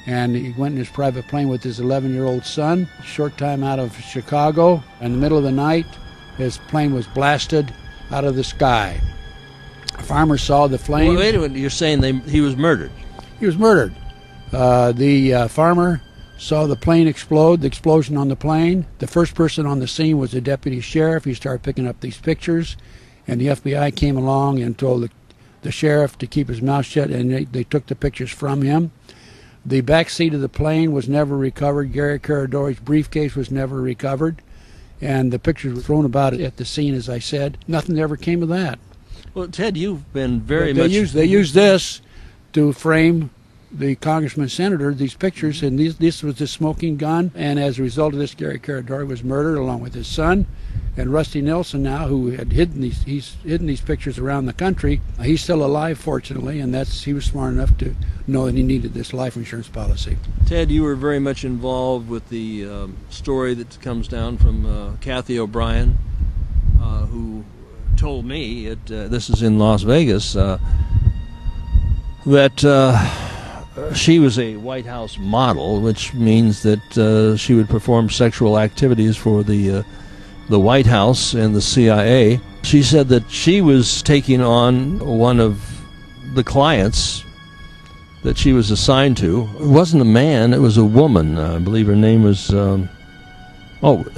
And he went in his private plane with his 11-year-old son. A short time out of Chicago, in the middle of the night, his plane was blasted out of the sky. A farmer saw the flame.
Well, wait a minute, you're saying he was murdered?
He was murdered. The farmer saw the plane explode, the explosion on the plane. The first person on the scene was the deputy sheriff. He started picking up these pictures, and the FBI came along and told the sheriff to keep his mouth shut, and they took the pictures from him. The back seat of the plane was never recovered. Gary Caradori's briefcase was never recovered. And the pictures were thrown about at the scene, as I said. Nothing ever came of that.
Well, Ted, you've been very
They
much...
They used this to frame the congressman senator, these pictures, and this was the smoking gun. And as a result of this, Gary Caradori was murdered along with his son. And Rusty Nelson now, who had hidden these pictures around the country, he's still alive, fortunately, and he was smart enough to know that he needed this life insurance policy.
Ted, you were very much involved with the story that comes down from Kathy O'Brien, who told me, this is in Las Vegas, that she was a White House model, which means that she would perform sexual activities for the White House and the CIA. She said that she was taking on one of the clients that she was assigned to. It wasn't a man, it was a woman. I believe her name was,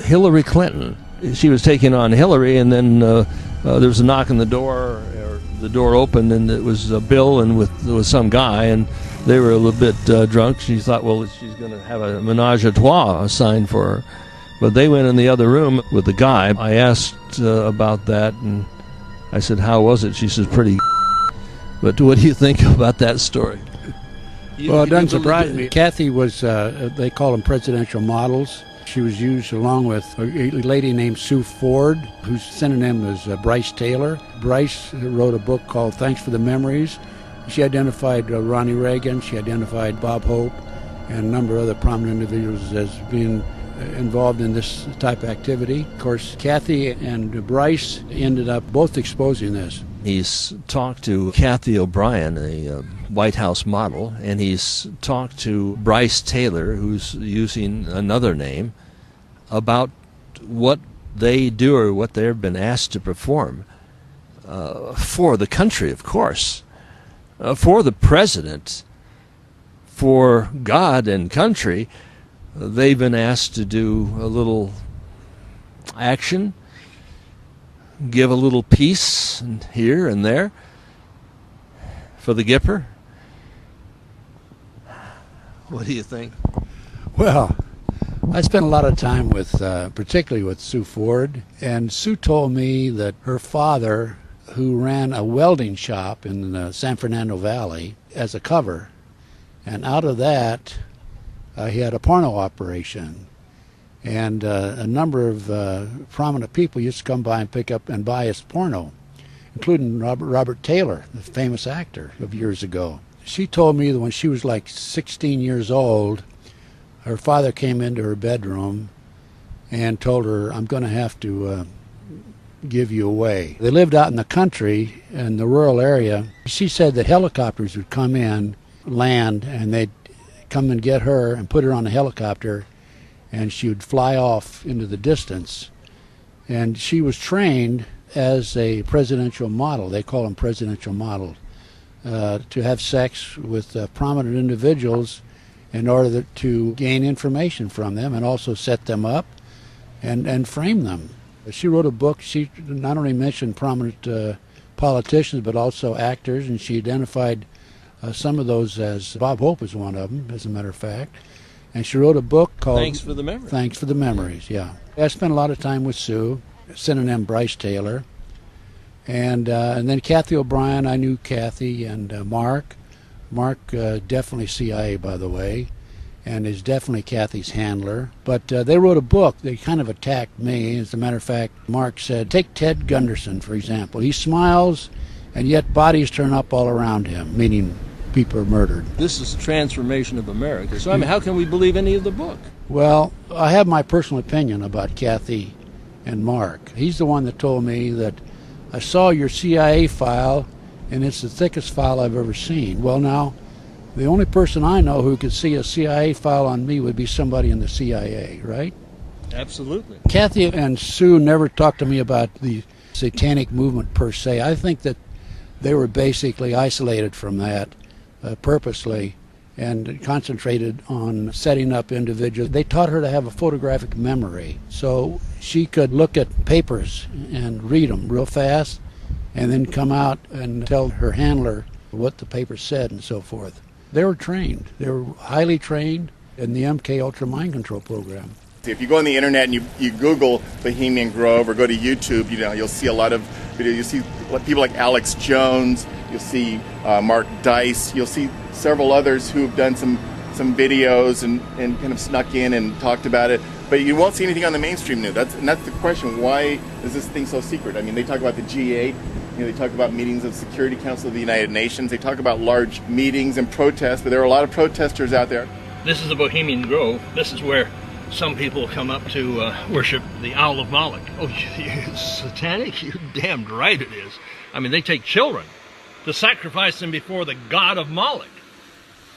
Hillary Clinton. She was taking on Hillary, and then there was a knock on the door, or the door opened, and it was Bill and with some guy, and they were a little bit drunk. She thought, well, she's going to have a menage a trois assigned for her. But they went in the other room with the guy. I asked about that, and I said, how was it? She says, pretty. But what do you think about that story?
Well, it doesn't surprise me. Kathy was, they call them presidential models. She was used along with a lady named Sue Ford, whose synonym was Bryce Taylor. Bryce wrote a book called Thanks for the Memories. She identified Ronnie Reagan, she identified Bob Hope, and a number of other prominent individuals as being involved in this type of activity. Of course, Kathy and Bryce ended up both exposing this.
He's talked to Kathy O'Brien, a White House model, and he's talked to Bryce Taylor, who's using another name, about what they do or what they've been asked to perform for the country, of course, for the president, for God and country. They've been asked to do a little action, give a little piece here and there for the Gipper. What do you think?
Well, I spent a lot of time with, particularly with Sue Ford, and Sue told me that her father, who ran a welding shop in the San Fernando Valley as a cover, and out of that, he had a porno operation. And a number of prominent people used to come by and pick up and buy his porno, including Robert Taylor, the famous actor of years ago. She told me that when she was like 16 years old, her father came into her bedroom and told her, "I'm going to have to give you away." They lived out in the country, in the rural area. She said that helicopters would come in, land, and they'd come and get her and put her on a helicopter, and she would fly off into the distance. And she was trained as a presidential model. They call them presidential models, to have sex with prominent individuals in order to gain information from them and also set them up and frame them. She wrote a book. She not only mentioned prominent politicians but also actors, and she identified some of those as Bob Hope is one of them, as a matter of fact. And she wrote a book called
Thanks for the Memories.
Thanks for the Memories, yeah. I spent a lot of time with Sue, synonym Bryce Taylor. And then Kathy O'Brien, I knew Kathy, and Mark. Mark, definitely CIA, by the way, and is definitely Kathy's handler. But they wrote a book. They kind of attacked me. As a matter of fact, Mark said, take Ted Gunderson, for example. He smiles, and yet bodies turn up all around him, meaning people are murdered.
This is the transformation of America. So, I mean, how can we believe any of the book?
Well, I have my personal opinion about Kathy and Mark. He's the one that told me that I saw your CIA file, and it's the thickest file I've ever seen. Well, now, the only person I know who could see a CIA file on me would be somebody in the CIA, right?
Absolutely.
Kathy and Sue never talked to me about the satanic movement per se. I think that they were basically isolated from that purposely and concentrated on setting up individuals. They taught her to have a photographic memory, so she could look at papers and read them real fast and then come out and tell her handler what the paper said and so forth. They were trained. They were highly trained in the MK Ultra mind control program.
If you go on the internet and you Google Bohemian Grove or go to YouTube, you'll see a lot of videos. You'll see people like Alex Jones. You'll see Mark Dice. You'll see several others who've done some videos and kind of snuck in and talked about it. But you won't see anything on the mainstream news. That's the question. Why is this thing so secret? I mean, they talk about the G8. They talk about meetings of Security Council of the United Nations. They talk about large meetings and protests, but there are a lot of protesters out there.
This is the Bohemian Grove. This is where some people come up to worship the Owl of Moloch. Oh, it's satanic? You're damned right it is. I mean, they take children to sacrifice them before the god of Moloch.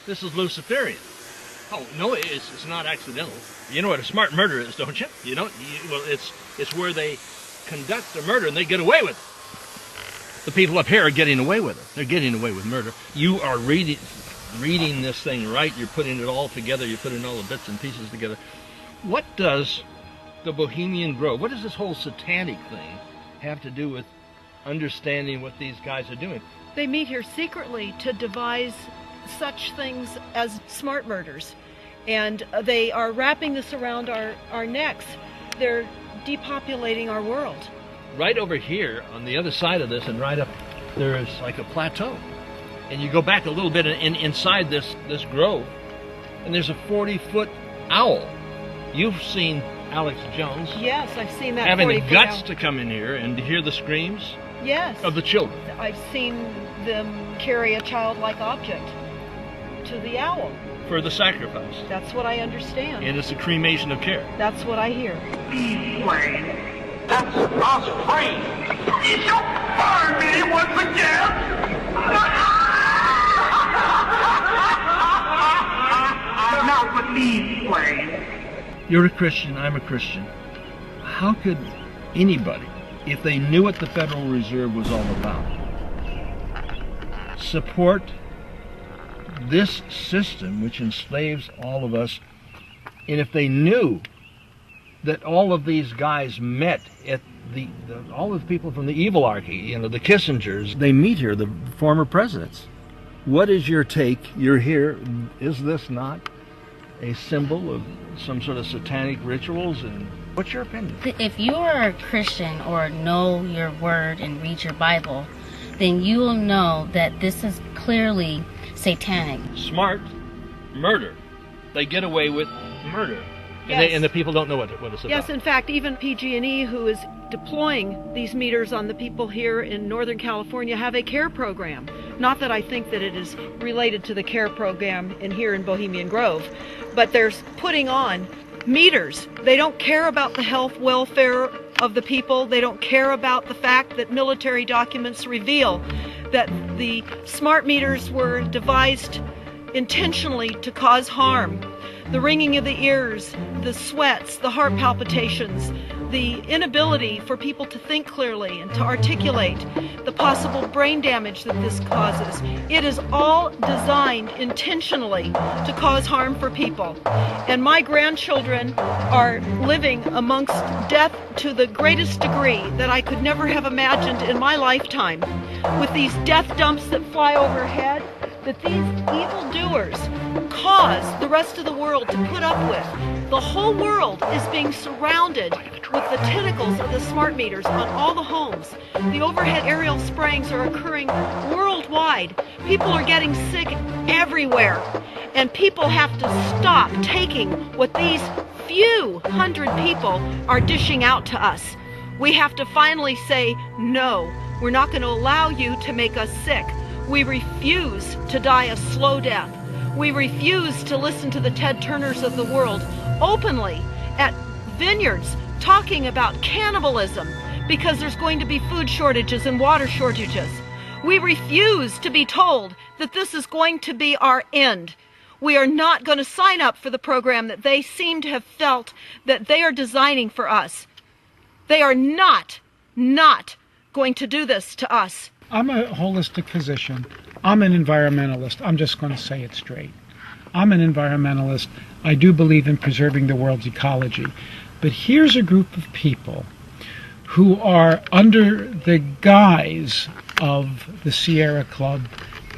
This is Luciferian. Oh, no, it's not accidental. You know what a smart murder is, don't you? You don't? Well, it's where they conduct the murder and they get away with it. The people up here are getting away with it. They're getting away with murder. You are reading this thing right. You're putting it all together. You're putting all the bits and pieces together. What does the Bohemian Grove, what does this whole satanic thing have to do with understanding what these guys are doing?
They meet here secretly to devise such things as smart murders. And they are wrapping this around our necks. They're depopulating our world.
Right over here on the other side of this and right up there is like a plateau. And you go back a little bit inside this grove and there's a 40-foot owl. You've seen Alex Jones.
Yes, I've seen that.
Having the guts to come in here and to hear the screams.
Yes.
Of the children.
I've seen them carry a childlike object to the owl.
For the sacrifice.
That's what I understand.
And it's a cremation of care.
That's what I hear.
That's us free. You don't burn me once again. Not with these flames.
You're a Christian, I'm a Christian. How could anybody, if they knew what the Federal Reserve was all about, support this system which enslaves all of us, and if they knew that all of these guys met at all of the people from the evilarchy, the Kissingers, they meet here, the former presidents. What is your take? You're here. Is this not a symbol of some sort of satanic rituals? And what's your opinion?
If you are a Christian or know your word and read your Bible, then you will know that this is clearly satanic.
Smart murder. They get away with murder.
Yes.
And the people don't know what it's about.
Yes, in fact, even PG&E, who is deploying these meters on the people here in Northern California, have a care program. Not that I think that it is related to the care program here in Bohemian Grove, but they're putting on meters. They don't care about the health welfare of the people. They don't care about the fact that military documents reveal that the smart meters were devised intentionally to cause harm. The ringing of the ears, the sweats, the heart palpitations, the inability for people to think clearly and to articulate, the possible brain damage that this causes. It is all designed intentionally to cause harm for people. And my grandchildren are living amongst death to the greatest degree that I could never have imagined in my lifetime, with these death dumps that fly overhead, that these evildoers cause the rest of the world to put up with. The whole world is being surrounded with the tentacles of the smart meters on all the homes. The overhead aerial sprayings are occurring worldwide. People are getting sick everywhere. And people have to stop taking what these few hundred people are dishing out to us. We have to finally say, no, we're not going to allow you to make us sick. We refuse to die a slow death. We refuse to listen to the Ted Turners of the world openly at vineyards talking about cannibalism because there's going to be food shortages and water shortages. We refuse to be told that this is going to be our end. We are not going to sign up for the program that they seem to have felt that they are designing for us. They are not going to do this to us.
I'm a holistic physician. I'm an environmentalist. I'm just going to say it straight. I'm an environmentalist. I do believe in preserving the world's ecology. But here's a group of people who are under the guise of the Sierra Club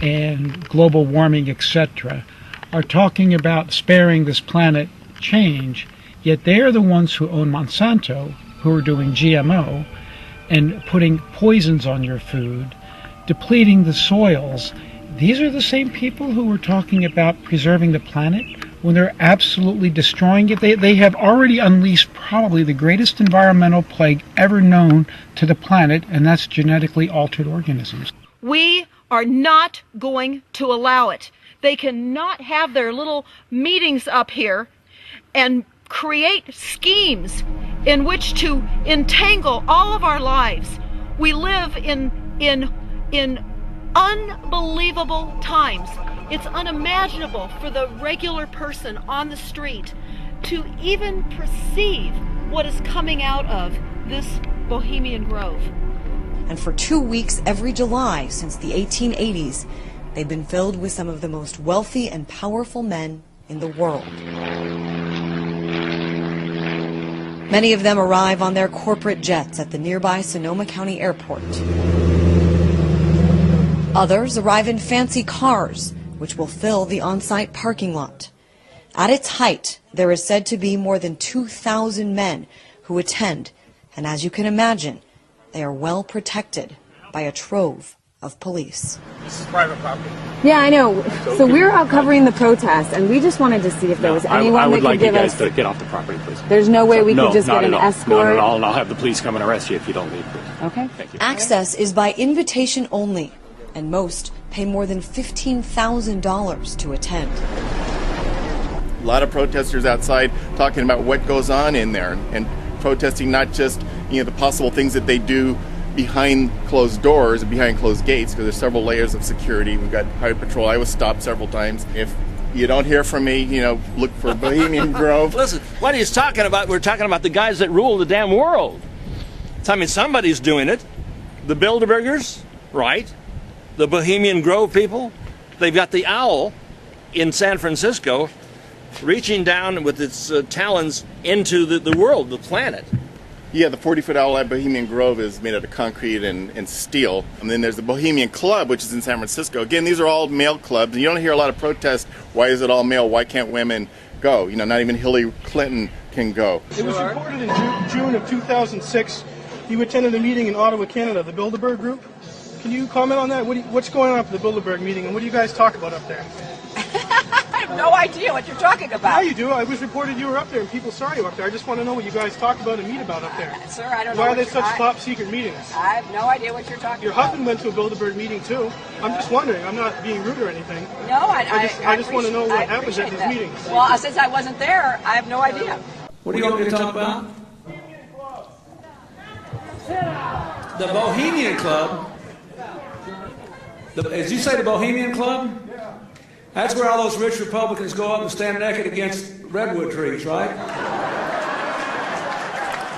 and global warming, etc., are talking about sparing this planet change, yet they are the ones who own Monsanto, who are doing GMO and putting poisons on your food, depleting the soils. These are the same people who were talking about preserving the planet when they're absolutely destroying it. They have already unleashed probably the greatest environmental plague ever known to the planet, and that's genetically altered organisms.
We are not going to allow it. They cannot have their little meetings up here and create schemes in which to entangle all of our lives. We live in unbelievable times. It's unimaginable for the regular person on the street to even perceive what is coming out of this Bohemian Grove.
And for 2 weeks every July since the 1880s, they've been filled with some of the most wealthy and powerful men in the world. Many of them arrive on their corporate jets at the nearby Sonoma County Airport. Others arrive in fancy cars, which will fill the on-site parking lot. At its height, there is said to be more than 2,000 men who attend, and as you can imagine, they are well protected by a trove of police.
This is private property.
Yeah, I know. So we're out covering the protest, and we just wanted to see if there was anyone that could give us...
I would like you guys to get off the property, please.
There's no way we could just get an escort?
No, not at all, and I'll have the police come and arrest you if you don't leave, please.
Okay.
Thank you.
Access is by invitation only, and most pay more than $15,000 to attend.
A lot of protesters outside talking about what goes on in there and protesting not just the possible things that they do behind closed doors and behind closed gates, because there's several layers of security. We've got highway patrol. I was stopped several times. If you don't hear from me, look for Bohemian Grove.
Listen, what he's talking about, we're talking about the guys that rule the damn world. I mean, somebody's doing it. The Bilderbergers, right? The Bohemian Grove people. They've got the owl in San Francisco reaching down with its talons into the world, the planet.
Yeah, the 40-foot owl at Bohemian Grove is made out of concrete and steel. And then there's the Bohemian Club, which is in San Francisco. Again, these are all male clubs. And you don't hear a lot of protest. Why is it all male? Why can't women go. You know, not even Hillary Clinton can go.
It was reported in June of 2006 you attended a meeting in Ottawa, Canada, the Bilderberg group. Can you comment on that? What's going on at the Bilderberg meeting, and what do you guys talk about up there?
I have no idea what you're talking about.
Yeah, you do. I was reported you were up there, and people saw you up there. I just want to know what you guys talk about and meet about up there.
Sir, I don't know.
Why are they such top secret meetings?
I have no idea what you're talking
Your
about.
husband went to a Bilderberg meeting too. I'm just wondering. I'm not being rude or anything.
No,
I just want to know what happens at these meetings.
Well, since I wasn't there, I have no idea.
What do you want me to talk about? The Bohemian Club. As you say, the Bohemian Club? That's where all those rich Republicans go up and stand naked against redwood trees, right?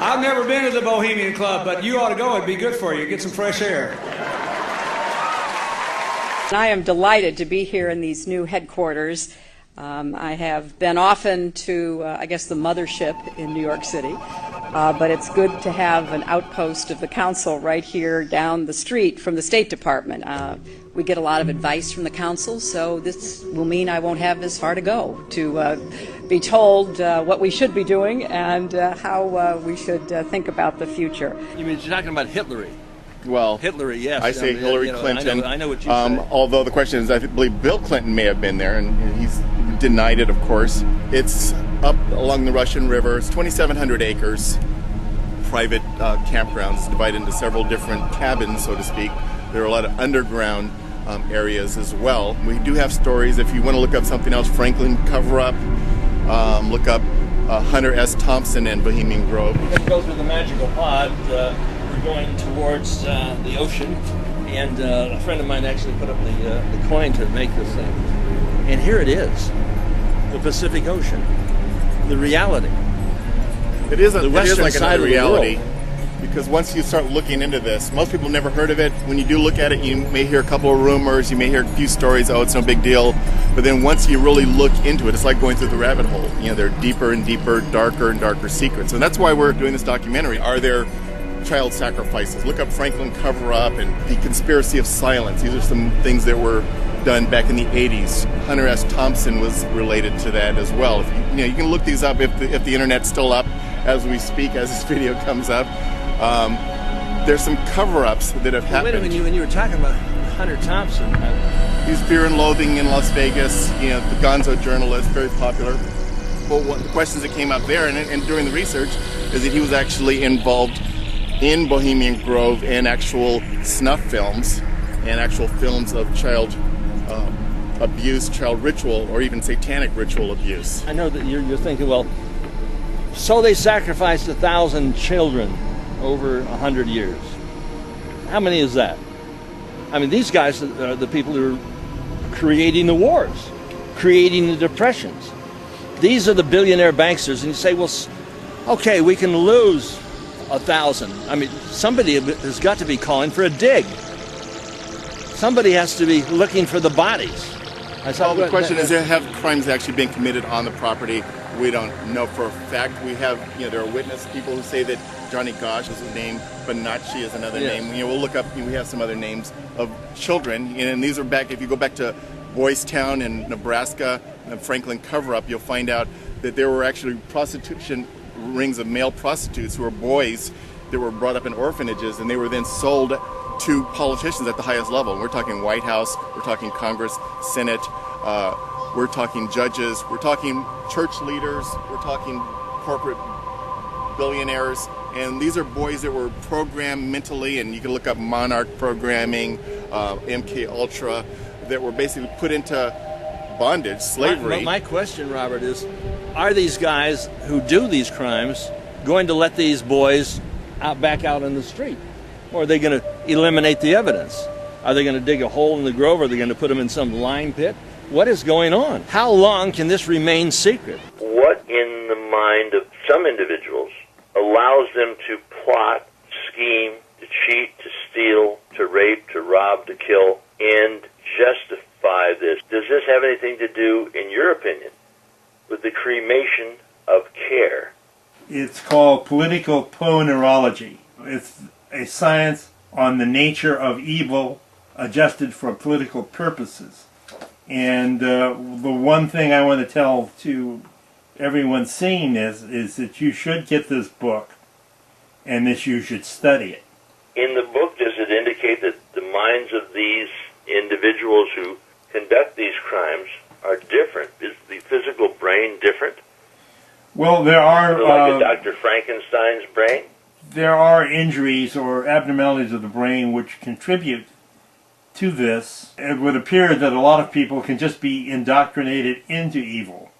I've never been to the Bohemian Club, but you ought to go. It'd be good for you. Get some fresh air.
I am delighted to be here in these new headquarters. I have been often to, I guess, the mothership in New York City, but it's good to have an outpost of the council right here down the street from the State Department. We get a lot of advice from the council, so this will mean I won't have as far to go to be told what we should be doing and how we should think about the future.
You mean you're talking about Hitler?
Well,
Hitler, yes.
I say Hillary Clinton.
I know what you say.
Although the question is, I believe Bill Clinton may have been there, and he's denied it, of course. It's up along the Russian River. It's 2,700 acres. Private campgrounds divided into several different cabins, so to speak. There are a lot of underground areas as well. We do have stories. If you want to look up something else, Franklin cover-up, look up Hunter S. Thompson and Bohemian Grove.
We're going to go through the magical pod. We're going towards the ocean, and a friend of mine actually put up the coin to make this thing. And here it is, the Pacific Ocean, the reality.
It is
the western
like
side
another
of the
reality.
world.
Because once you start looking into this, most people never heard of it. When you do look at it, you may hear a couple of rumors, you may hear a few stories, oh, it's no big deal. But then once you really look into it, it's like going through the rabbit hole. You know, there are deeper and deeper, darker and darker secrets. And that's why we're doing this documentary. Are there child sacrifices? Look up Franklin cover-up and the conspiracy of silence. These are some things that were done back in the 80s. Hunter S. Thompson was related to that as well. If you can look these up if the internet's still up as we speak, as this video comes up. There's some cover-ups that have happened.
Wait a minute, when you were talking about Hunter Thompson,
he's Fear and Loathing in Las Vegas. You know, the Gonzo journalist, very popular. Well, one of the questions that came up there and during the research is that he was actually involved in Bohemian Grove and actual snuff films and actual films of child abuse, child ritual, or even satanic ritual abuse.
I know that you're thinking, well, so they sacrificed 1,000 children over 100 years. How many is that? I mean, these guys are the people who are creating the wars, creating the depressions. These are the billionaire banksters, and you say, well, okay, we can lose 1,000. I mean, somebody has got to be calling for a dig. Somebody has to be looking for the bodies.
Well, the question is, have crimes actually been committed on the property? We don't know for a fact. We have, there are witness people who say that Johnny Gosh is a name, Bonacci is another name. We'll look up, we have some other names of children, and these are back, if you go back to Boys Town in Nebraska, and Franklin cover-up, you'll find out that there were actually prostitution rings of male prostitutes who were boys that were brought up in orphanages, and they were then sold to politicians at the highest level. We're talking White House, we're talking Congress, Senate, we're talking judges, we're talking church leaders, we're talking corporate billionaires, and these are boys that were programmed mentally, and you can look up Monarch programming, MK Ultra, that were basically put into bondage, slavery.
My question, Robert, is, are these guys who do these crimes going to let these boys back out in the street? Or are they going to eliminate the evidence? Are they going to dig a hole in the grove? Are they going to put them in some lime pit? What is going on? How long can this remain secret?
What in the mind of some individuals allows them to plot, scheme, to cheat, to steal, to rape, to rob, to kill, and justify this? Does this have anything to do, in your opinion, with the cremation of care?
It's called political poneurology. It's a science on the nature of evil adjusted for political purposes. And the one thing I want to tell to everyone's saying is that you should get this book and that you should study it.
In the book, does it indicate that the minds of these individuals who conduct these crimes are different? Is the physical brain different?
Well, there are...
like a Dr. Frankenstein's brain?
There are injuries or abnormalities of the brain which contribute to this. It would appear that a lot of people can just be indoctrinated into evil.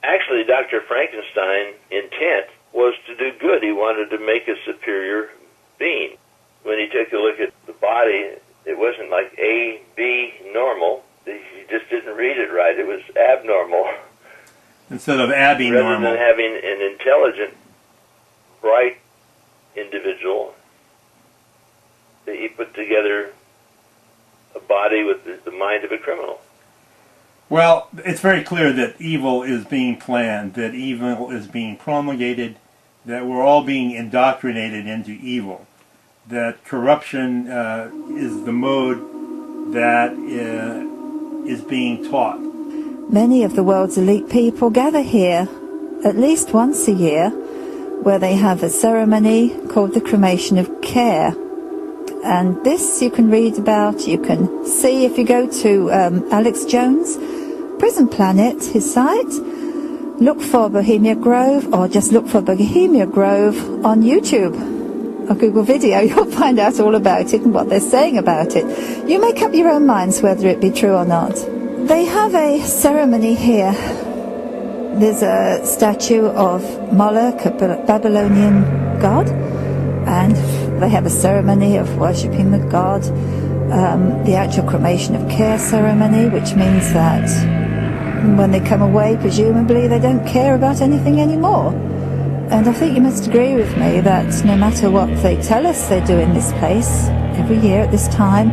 Actually, Dr. Frankenstein's intent was to do good. He wanted to make a superior being. When he took a look at the body, it wasn't like A, B, normal. He just didn't read it right. It was abnormal.
Instead of abnormal.
Rather than having an intelligent, bright individual, he put together a body with the mind of a criminal.
Well, it's very clear that evil is being planned, that evil is being promulgated, that we're all being indoctrinated into evil, that corruption is the mode that is being taught.
Many of the world's elite people gather here at least once a year, where they have a ceremony called the cremation of care. And this you can read about, you can see if you go to Alex Jones' Prison Planet, his site. Look for Bohemia Grove, or just look for Bohemia Grove on YouTube or Google Video. You'll find out all about it and what they're saying about it. You make up your own minds whether it be true or not. They have a ceremony here. There's a statue of Moloch, a Babylonian god, and they have a ceremony of worshipping the god. The actual cremation of care ceremony, which means that when they come away, presumably, they don't care about anything anymore. And I think you must agree with me that no matter what they tell us they do in this place, every year at this time,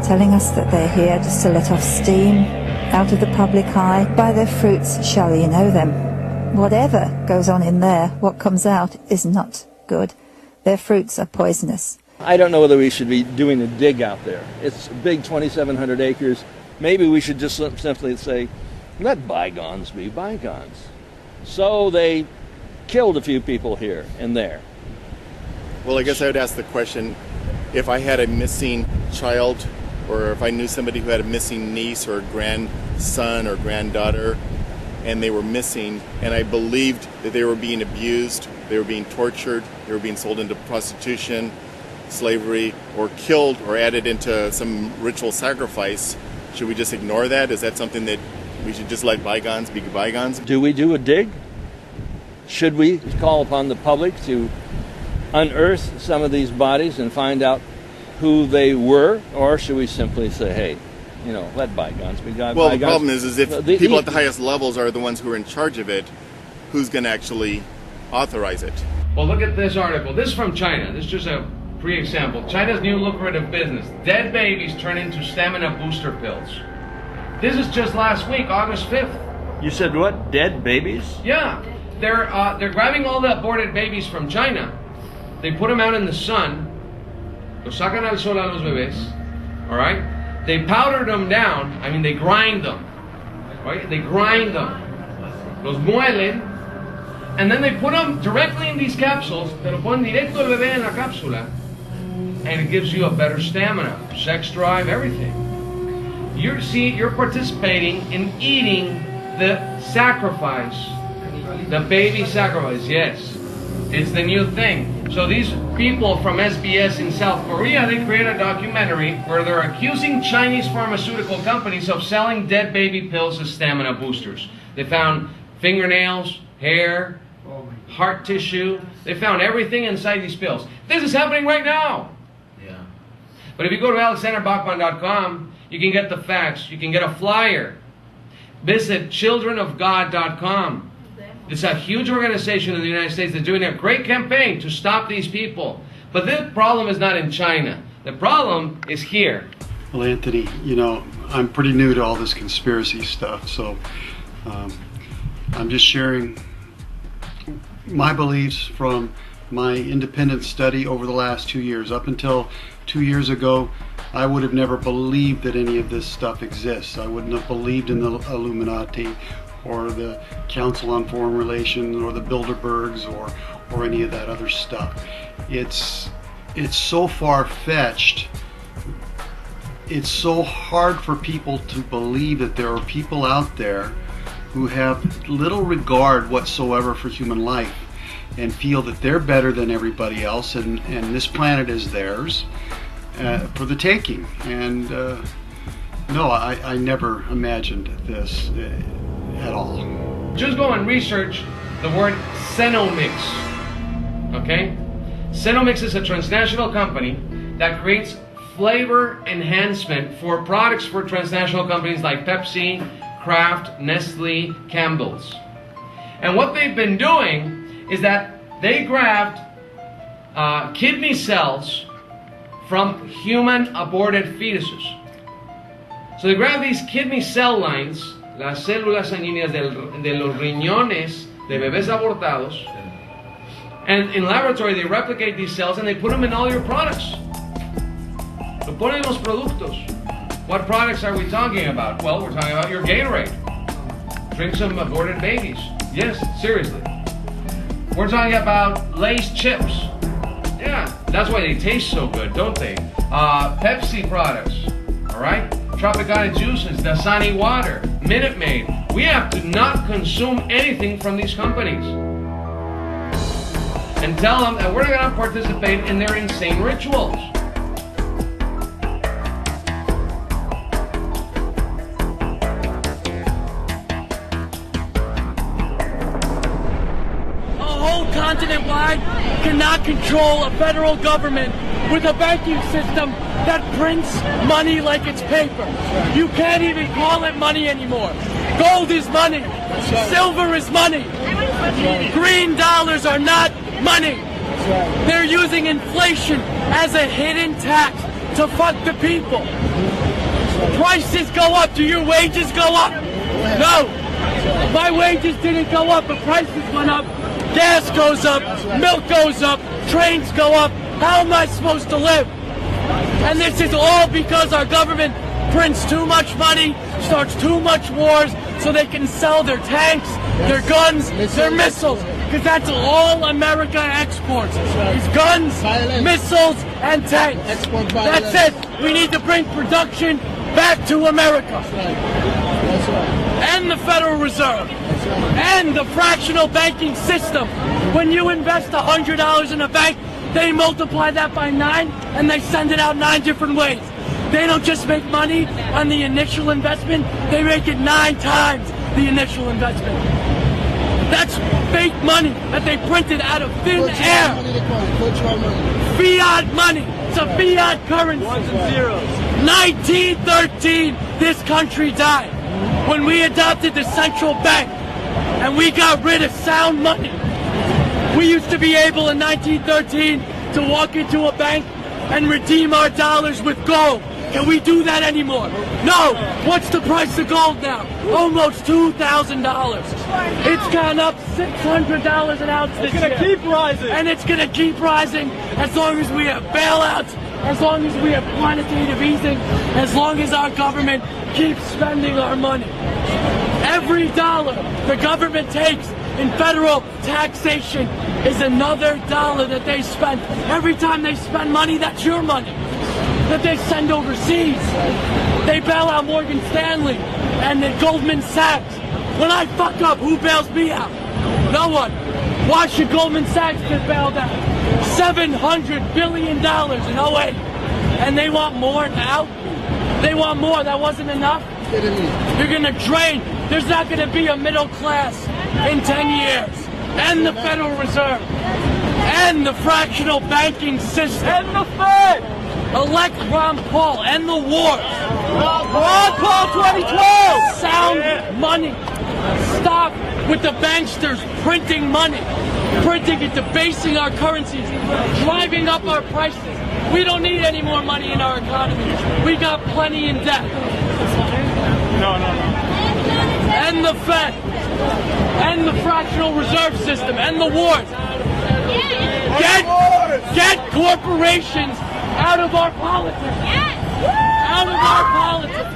telling us that they're here just to let off steam out of the public eye, by their fruits shall ye know them. Whatever goes on in there, what comes out is not good. Their fruits are poisonous.
I don't know whether we should be doing a dig out there. It's a big 2,700 acres. Maybe we should just simply say, let bygones be bygones. So they killed a few people here and there.
Well, I guess I would ask the question, if I had a missing child, or if I knew somebody who had a missing niece or grandson or granddaughter, and they were missing, and I believed that they were being abused, they were being tortured, they were being sold into prostitution, slavery, or killed or added into some ritual sacrifice, should we just ignore that? Is that something that we should just let bygones be bygones?
Do we do a dig? Should we call upon the public to unearth some of these bodies and find out who they were? Or should we simply say, hey, let bygones be bygones?
Well, the problem is if people at the highest levels are the ones who are in charge of it, who's going to actually authorize it?
Well, look at this article. This is from China. This is just a pre-example. China's new lucrative business. Dead babies turn into stamina booster pills. This is just last week, August 5th.
You said what? Dead babies?
Yeah. They're grabbing all the aborted babies from China. They put them out in the sun. Los sacan al sol a los bebés. All right? They powder them down. I mean, they grind them. Right? They grind them. Los muelen. And then they put them directly in these capsules. Te lo ponen directo el bebé en la cápsula. And it gives you a better stamina, sex drive, everything. You're participating in eating the sacrifice. The baby sacrifice, yes. It's the new thing. So these people from SBS in South Korea, they created a documentary where they're accusing Chinese pharmaceutical companies of selling dead baby pills as stamina boosters. They found fingernails, hair, heart tissue. They found everything inside these pills. This is happening right now. Yeah. But if you go to alexanderbachman.com, you can get the facts. You can get a flyer. Visit childrenofgod.com. It's a huge organization in the United States that's doing a great campaign to stop these people. But the problem is not in China. The problem is here.
Well, Anthony, I'm pretty new to all this conspiracy stuff, so I'm just sharing my beliefs from my independent study over the last 2 years. Up until 2 years ago, I would have never believed that any of this stuff exists. I wouldn't have believed in the Illuminati or the Council on Foreign Relations or the Bilderbergs or any of that other stuff. It's so far-fetched. It's so hard for people to believe that there are people out there who have little regard whatsoever for human life and feel that they're better than everybody else, and this planet is theirs for the taking. And no, I never imagined this at all.
Just go and research the word Cenomix, okay? Cenomix is a transnational company that creates flavor enhancement for products for transnational companies like Pepsi, Kraft, Nestle, Campbell's. And what they've been doing is that they grabbed kidney cells from human aborted fetuses. So they grab these kidney cell lines, las células sanguíneas de los riñones de bebés abortados, and in laboratory they replicate these cells and they put them in all your products. Lo ponen en los productos. What products are we talking about? Well, we're talking about your Gatorade. Drink some aborted babies. Yes, seriously. We're talking about Lay's chips. Yeah, that's why they taste so good, don't they? Pepsi products, all right? Tropicana juices, Dasani water, Minute Maid. We have to not consume anything from these companies. And tell them that we're not going to participate in their insane rituals.
Continent-wide cannot control a federal government with a banking system that prints money like it's paper. You can't even call it money anymore. Gold is money. Silver is money. Green dollars are not money. They're using inflation as a hidden tax to fuck the people. Prices go up. Do your wages go up? No. My wages didn't go up, but prices went up. Gas goes up, milk goes up, trains go up. How am I supposed to live? And this is all because our government prints too much money, starts too much wars, so they can sell their tanks, their guns, their missiles. Because that's all America exports. Is guns, missiles, and tanks. That's it. We need to bring production back to America. And the Federal Reserve. And the fractional banking system. When you invest $100 in a bank, they multiply that by 9 and they send it out 9 different ways. They don't just make money on the initial investment, they make it 9 times the initial investment. That's fake money that they printed out of thin air. Fiat money. It's a fiat currency. 1913, this country died. When we adopted the central bank and we got rid of sound money. We used to be able in 1913 to walk into a bank and redeem our dollars with gold. Can we do that anymore? No! What's the price of gold now? Almost $2,000. It's gone up $600 an ounce this year. It's gonna keep rising. And it's gonna keep rising as long as we have bailouts, as long as we have quantitative easing, as long as our government keeps spending our money. Every dollar the government takes in federal taxation is another dollar that they spend. Every time they spend money, that's your money that they send overseas. They bail out Morgan Stanley and then Goldman Sachs. When I fuck up, who bails me out? No one. Why should Goldman Sachs get bailed out? $700 billion in 08. And they want more now? They want more. That wasn't enough? You're gonna drain. There's not gonna be a middle class in 10 years. And the Federal Reserve. And the fractional banking system. And the Fed. Elect Ron Paul. And the wars. Ron Paul 2012. Sound money. Stop with the banksters printing money. Printing it, debasing our currencies. Driving up our prices. We don't need any more money in our economy. We got plenty in debt. No. And the Fed. And the fractional reserve system. And the wars. Get corporations out of our politics. Out of our politics.